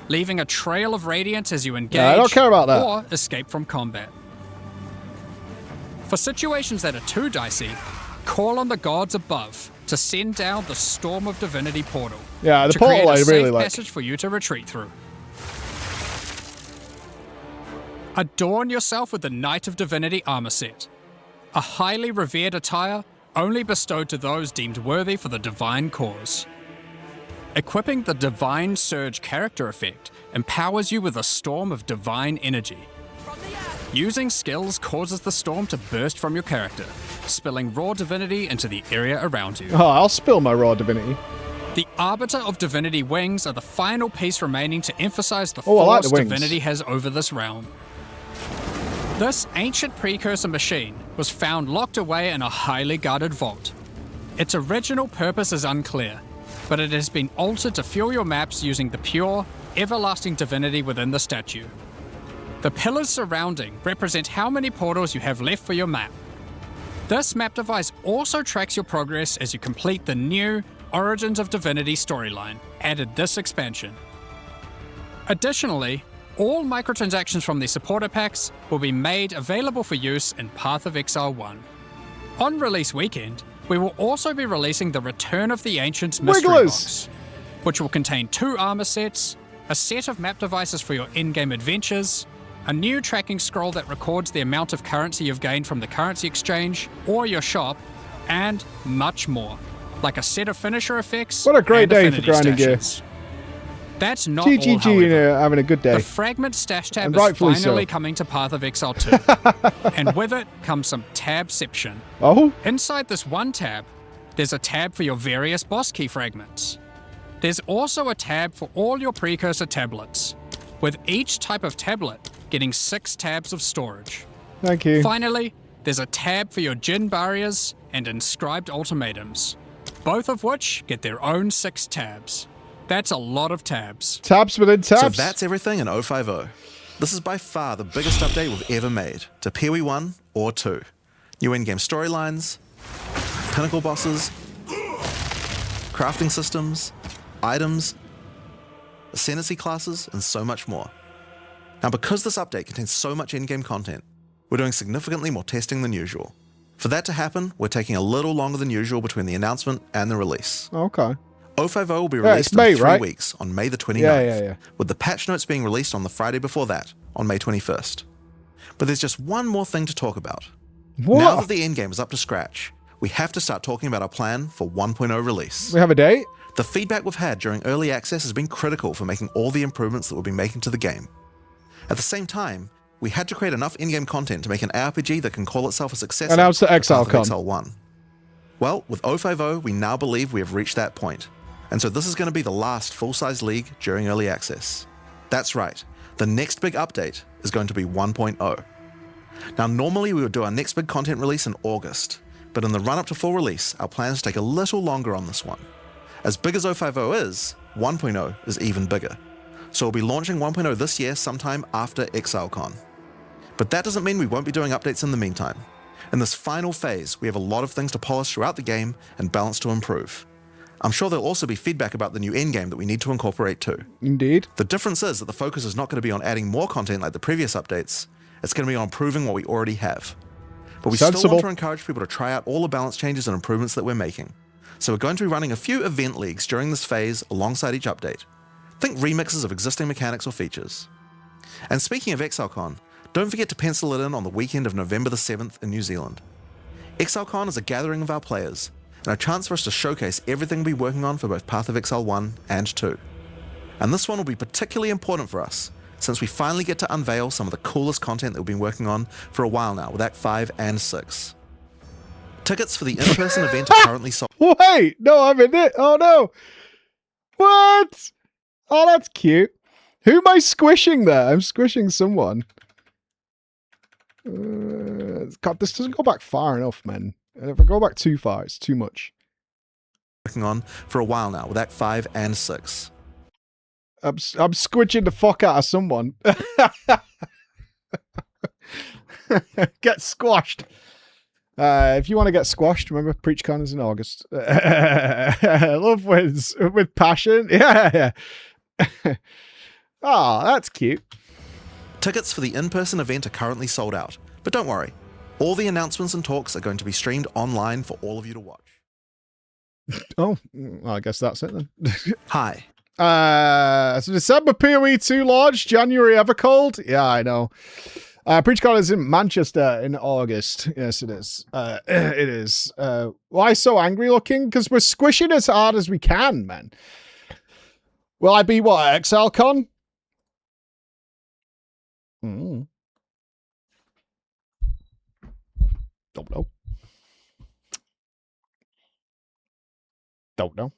leaving a trail of radiance as you engage I don't care about that. or escape from combat. For situations that are too dicey, call on the gods above to send down the Storm of Divinity portal. Yeah, the to portal create a I really safe like. passage for you to retreat through. Adorn yourself with the Knight of Divinity armor set, a highly revered attire only bestowed to those deemed worthy for the divine cause. Equipping the Divine Surge character effect empowers you with a storm of divine energy. Using skills causes the storm to burst from your character, spilling raw divinity into the area around you. Oh, I'll spill my raw divinity. The Arbiter of Divinity wings are the final piece remaining to emphasize the Oh, I like force the wings. Divinity has over this realm. This ancient precursor machine was found locked away in a highly guarded vault. Its original purpose is unclear, but it has been altered to fuel your maps using the pure, everlasting divinity within the statue. The pillars surrounding represent how many portals you have left for your map. This map device also tracks your progress as you complete the new Origins of Divinity storyline, added this expansion. Additionally, all microtransactions from the supporter packs will be made available for use in Path of Exile 1. On release weekend, we will also be releasing the Return of the Ancients mystery Wigglers! box, which will contain 2 armor sets, a set of map devices for your in-game adventures, a new tracking scroll that records the amount of currency you've gained from the currency exchange or your shop, and much more, like a set of finisher effects. What a great and day for affinity grinding gear. stashes. That's not all, GGG, however. having a good day. The Fragment Stash tab And is rightfully finally so. coming to Path of Exile 2, and with it comes some tabception. Oh? Inside this one tab, there's a tab for your various boss key fragments. There's also a tab for all your precursor tablets, with each type of tablet getting 6 tabs of storage. Thank you. Finally, there's a tab for your Djinn barriers and inscribed ultimatums, both of which get their own 6 tabs. That's a lot of tabs. Tabs within tabs. So that's everything in 050. This is by far the biggest update we've ever made to POE 1 or 2. New in-game storylines, pinnacle bosses, crafting systems, items, Ascendancy classes, and so much more. Now, because this update contains so much in-game content, we're doing significantly more testing than usual. For that to happen, we're taking a little longer than usual between the announcement and the release. Okay. 050 will be Yeah, released it's May, in 3 right? weeks on May the 29th, Yeah. with the patch notes being released on the Friday before that, on May 21st. But there's just one more thing to talk about. What? Now that the endgame is up to scratch, we have to start talking about our plan for 1.0 release. We have a date? The feedback we've had during early access has been critical for making all the improvements that we'll be making to the game. At the same time, we had to create enough in-game content to make an RPG that can call itself a successor Announce the to Exile Path of Con. Exile 1. Well, with 050, we now believe we have reached that point, and so this is going to be the last full-size league during early access. That's right, the next big update is going to be 1.0. Now, normally we would do our next big content release in August, but in the run-up to full release, our plans take a little longer on this one. As big as 050 is, 1.0 is even bigger. So we'll be launching 1.0 this year sometime after ExileCon. But that doesn't mean we won't be doing updates in the meantime. In this final phase, we have a lot of things to polish throughout the game and balance to improve. I'm sure there'll also be feedback about the new endgame that we need to incorporate too. Indeed. The difference is that the focus is not going to be on adding more content like the previous updates, it's going to be on improving what we already have. But we still Sensible. want to encourage people to try out all the balance changes and improvements that we're making. So we're going to be running a few event leagues during this phase alongside each update. Think remixes of existing mechanics or features. And speaking of ExileCon, don't forget to pencil it in on the weekend of November the 7th in New Zealand. ExileCon is a gathering of our players, and a chance for us to showcase everything we'll be working on for both Path of Exile 1 and 2. And this one will be particularly important for us, since we finally get to unveil some of the coolest content that we've been working on for a while now with Act 5 and 6. Tickets for the in-person event are currently sold. Wait, no, I'm in it. Oh no. What? Oh, that's cute. Who am I squishing there? I'm squishing someone. God, this doesn't go back far enough, man. And if I go back too far, it's too much. Working on for a while now with Act 5 and 6. I'm squidging the fuck out of someone. Get squashed. If you want to get squashed, remember PreachCon is in August. Love wins with passion. Yeah. Oh, that's cute. Tickets for the in-person event are currently sold out, but don't worry. All the announcements and talks are going to be streamed online for all of you to watch. Oh, well, I guess that's it then. Hi. So December POE 2 launch, January Evercold. Yeah, I know. PreachCon is in Manchester in August. Yes, it is. It is. Why so angry looking? Because we're squishing as hard as we can, man. Will I be what, Exile Con? Don't know. Don't know.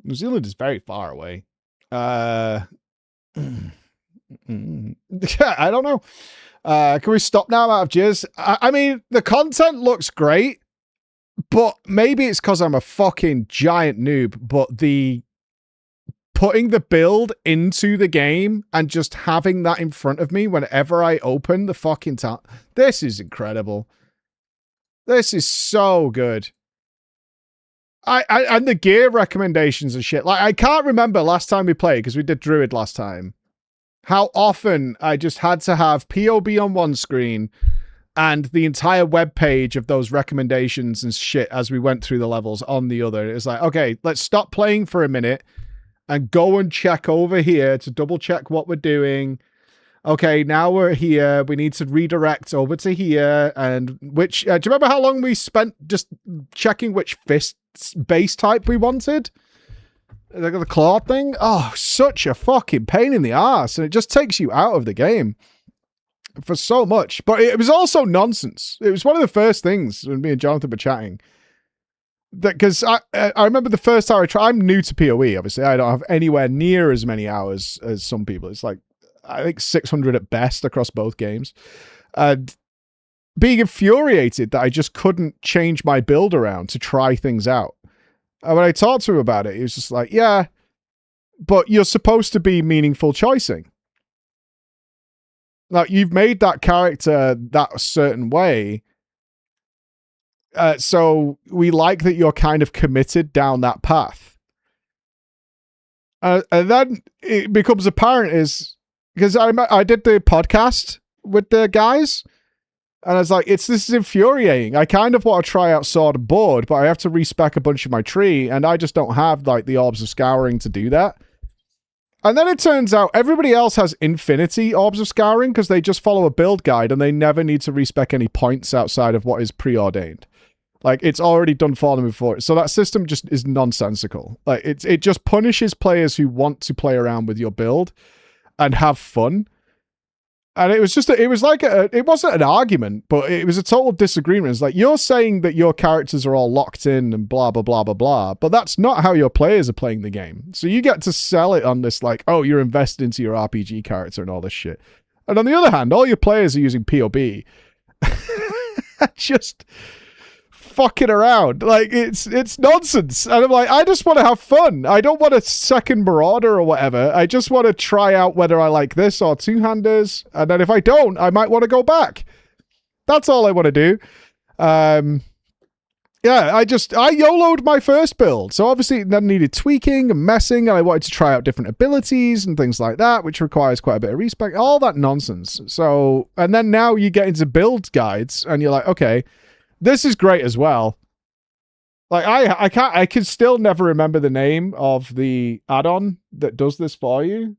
New Zealand is very far away. I don't know. Can we stop now? I'm out of jizz. I mean, the content looks great, but maybe it's because I'm a fucking giant noob, but the putting the build into the game and just having that in front of me whenever I open the fucking tab. This is incredible. This is so good. And the gear recommendations and shit. Like, I can't remember last time we played, because we did Druid last time, how often I just had to have POB on one screen and the entire web page of those recommendations and shit as we went through the levels on the other. It was like, okay, let's stop playing for a minute and go and check over here to double check what we're doing. Okay, now we're here. We need to redirect over to here. And which, do you remember how long we spent just checking which fist base type we wanted? The claw thing? Oh, such a fucking pain in the ass. And it just takes you out of the game for so much. But it was also nonsense. It was one of the first things when me and Jonathan were chatting. Because I remember the first time I tried, I'm new to PoE, obviously. I don't have anywhere near as many hours as some people. It's like, I think 600 at best across both games. And being infuriated that I just couldn't change my build around to try things out. And when I talked to him about it, he was just like, yeah, but you're supposed to be meaningful choicing. Like, you've made that character that certain way. So we like that you're kind of committed down that path. And then it becomes apparent is, because I did the podcast with the guys, and I was like, this is infuriating. I kind of want to try out Sword and Board, but I have to respec a bunch of my tree, and I just don't have like the Orbs of Scouring to do that. And then it turns out everybody else has infinity Orbs of Scouring because they just follow a build guide and they never need to respec any points outside of what is preordained. Like, it's already done for them before. So that system just is nonsensical. Like, it just punishes players who want to play around with your build and have fun. And it was just, it wasn't an argument, but it was a total disagreement. It's like, you're saying that your characters are all locked in and blah, blah, blah, blah, blah, but that's not how your players are playing the game. So you get to sell it on this, like, oh, you're invested into your RPG character and all this shit. And on the other hand, all your players are using POB. Just fucking around. Like, it's nonsense. And I'm like, I just want to have fun. I don't want a second Marauder or whatever. I just want to try out whether I like this or two-handers. And then if I don't, I might want to go back. That's all I want to do. Yeah, I YOLO'd my first build. So obviously it then needed tweaking and messing, and I wanted to try out different abilities and things like that, which requires quite a bit of respec, all that nonsense. So, and then now you get into build guides and you're like, okay, this is great as well. Like, I can still never remember the name of the add-on that does this for you.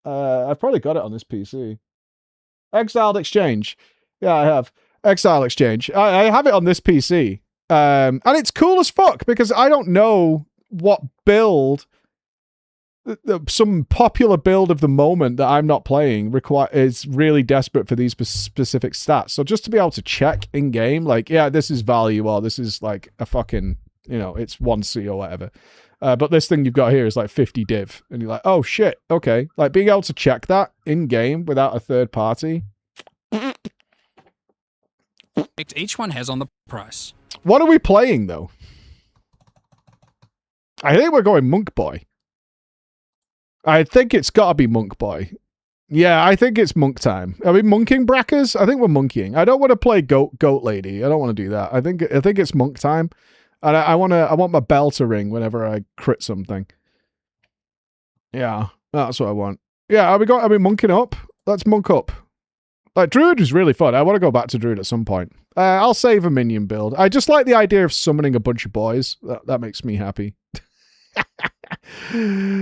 I've probably got it on this PC. Exiled Exchange. Yeah, I have. Exile Exchange. I have it on this PC. And it's cool as fuck because I don't know what build, some popular build of the moment that I'm not playing is really desperate for these specific stats. So just to be able to check in game, like, yeah, this is value or this is like a fucking, it's 1C or whatever. But this thing you've got here is like 50 div. And you're like, oh shit, okay. Like, being able to check that in game without a third party. each one has on the price. What are we playing, though? I think we're going Monk Boy. I think it's got to be Monk Boy. Yeah, I think it's monk time. Are we monking Brackers? I think we're monkeying. I don't want to play goat lady. I don't want to do that. I think it's monk time, and I want my bell to ring whenever I crit something. Yeah, that's what I want. Yeah, are we monking up? Let's monk up. Like Druid was really fun. I want to go back to Druid at some point. I'll save a minion build. I just like the idea of summoning a bunch of boys. That makes me happy.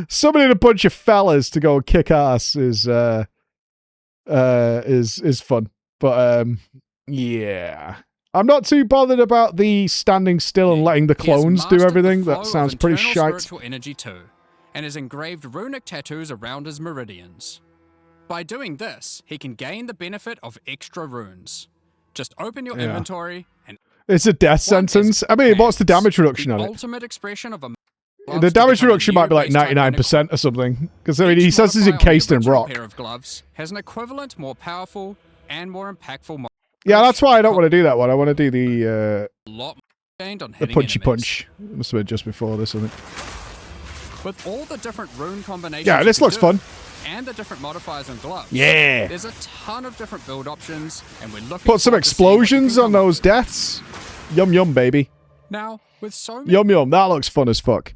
Summoning a bunch of fellas to go and kick ass is fun. But yeah. I'm not too bothered about the standing still and letting the clones do everything. That sounds pretty shite. Spiritual energy too, and has engraved runic tattoos around his meridians. By doing this, he can gain the benefit of extra runes. Just open your inventory and it's a death sentence. I mean, what's the damage reduction on it? Ultimate expression of a the damage reduction might be like 99% or something. Because I mean, he says it's encased in rock. Pair of gloves has an equivalent, more powerful, and more impactful. Yeah, that's why I don't want to do that one. I want to do the punchy punch. It must have been just before this, I think. With all the different rune combinations. Yeah, this looks fun. And the different modifiers and gloves. Yeah. There's a ton of different build options, and we're looking. Put some explosions on those deaths. Yum yum, baby. Now, with so many. Yum yum. That looks fun as fuck.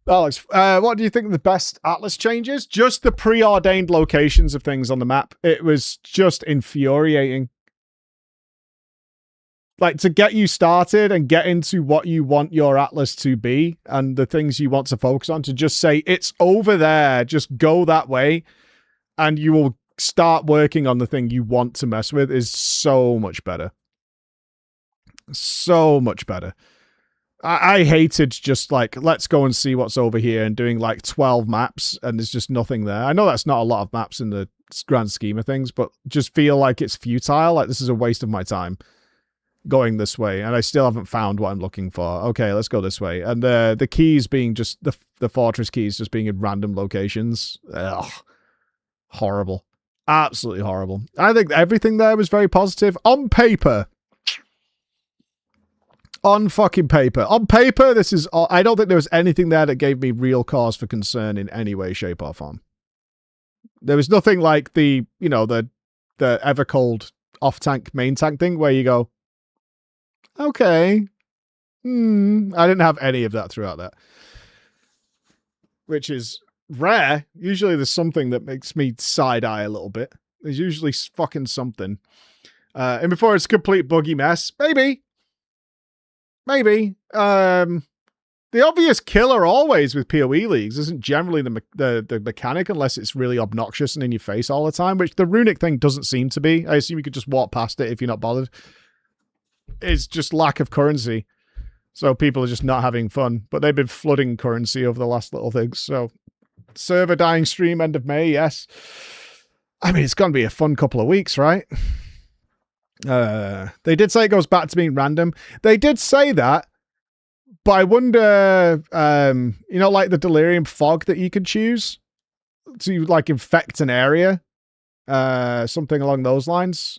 That looks. What do you think the best Atlas changes? Just the preordained locations of things on the map. It was just infuriating. Like, to get you started and get into what you want your Atlas to be and the things you want to focus on, to just say, it's over there, just go that way, and you will start working on the thing you want to mess with, is so much better. So much better. I hated just like, let's go and see what's over here, and doing like 12 maps and there's just nothing there. I know that's not a lot of maps in the grand scheme of things, but just feel like it's futile. Like, this is a waste of my time going this way, and I still haven't found what I'm looking for. Okay, let's go this way. And the keys being just the fortress keys just being in random locations. Ugh. Horrible. Absolutely horrible. I think everything there was very positive. On paper. On fucking paper. On paper, this is... I don't think there was anything there that gave me real cause for concern in any way, shape, or form. There was nothing like the ever cold off-tank, main tank thing where you go, okay. I didn't have any of that throughout that. Which is rare. Usually there's something that makes me side-eye a little bit. There's usually fucking something. And before it's a complete buggy mess, maybe. Maybe. The obvious killer always with PoE leagues isn't generally the mechanic, unless it's really obnoxious and in your face all the time, which the runic thing doesn't seem to be. I assume you could just walk past it if you're not bothered. It's just lack of currency. So people are just not having fun. But they've been flooding currency over the last little things. So server dying stream end of May, yes. I mean, it's going to be a fun couple of weeks, right? They did say it goes back to being random. They did say that, but I wonder, like the Delirium fog that you could choose to like infect an area, something along those lines.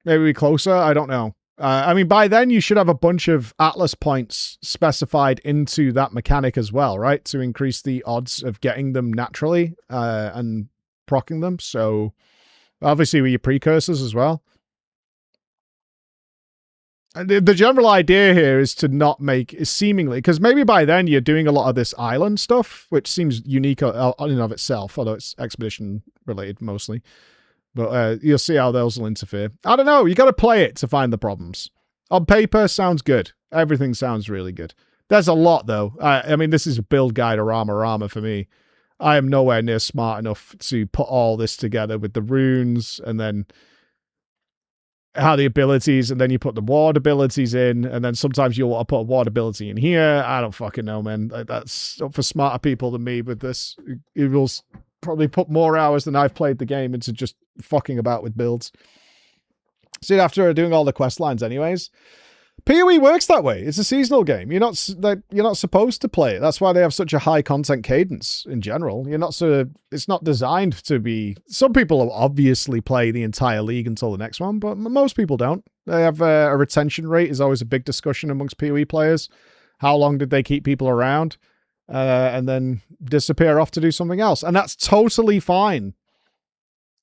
Maybe closer. I don't know. I mean, by then you should have a bunch of Atlas points specified into that mechanic as well, right? To increase the odds of getting them naturally and proccing them. So obviously with your precursors as well. And the general idea here is to not make, seemingly, because maybe by then you're doing a lot of this island stuff, which seems unique in and of itself, although it's expedition related mostly. But you'll see how those will interfere. I don't know. You got to play it to find the problems. On paper, sounds good. Everything sounds really good. There's a lot, though. I mean, this is a build guide of Rama for me. I am nowhere near smart enough to put all this together with the runes and then how the abilities, and then you put the ward abilities in, and then sometimes you'll want to put a ward ability in here. I don't fucking know, man. That's for smarter people than me with this. It will probably put more hours than I've played the game into just fucking about with builds. See, after doing all the quest lines anyways, PoE works that way. It's a seasonal game. You're not supposed to play it. That's why they have such a high content cadence in general. It's not designed to be. Some people obviously play the entire league until the next one, but most people don't. They have a retention rate is always a big discussion amongst PoE players. How long did they keep people around and then disappear off to do something else? And that's totally fine.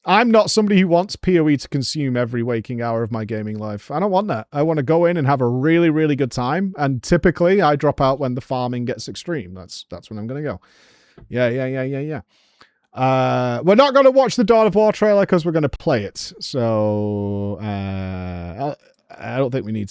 I'm not somebody who wants PoE to consume every waking hour of my gaming life. I don't want that. I want to go in and have a really, really good time. And typically I drop out when the farming gets extreme. That's when I'm going to go. Yeah. We're not going to watch the Dawn of War trailer because we're going to play it. So I don't think we need to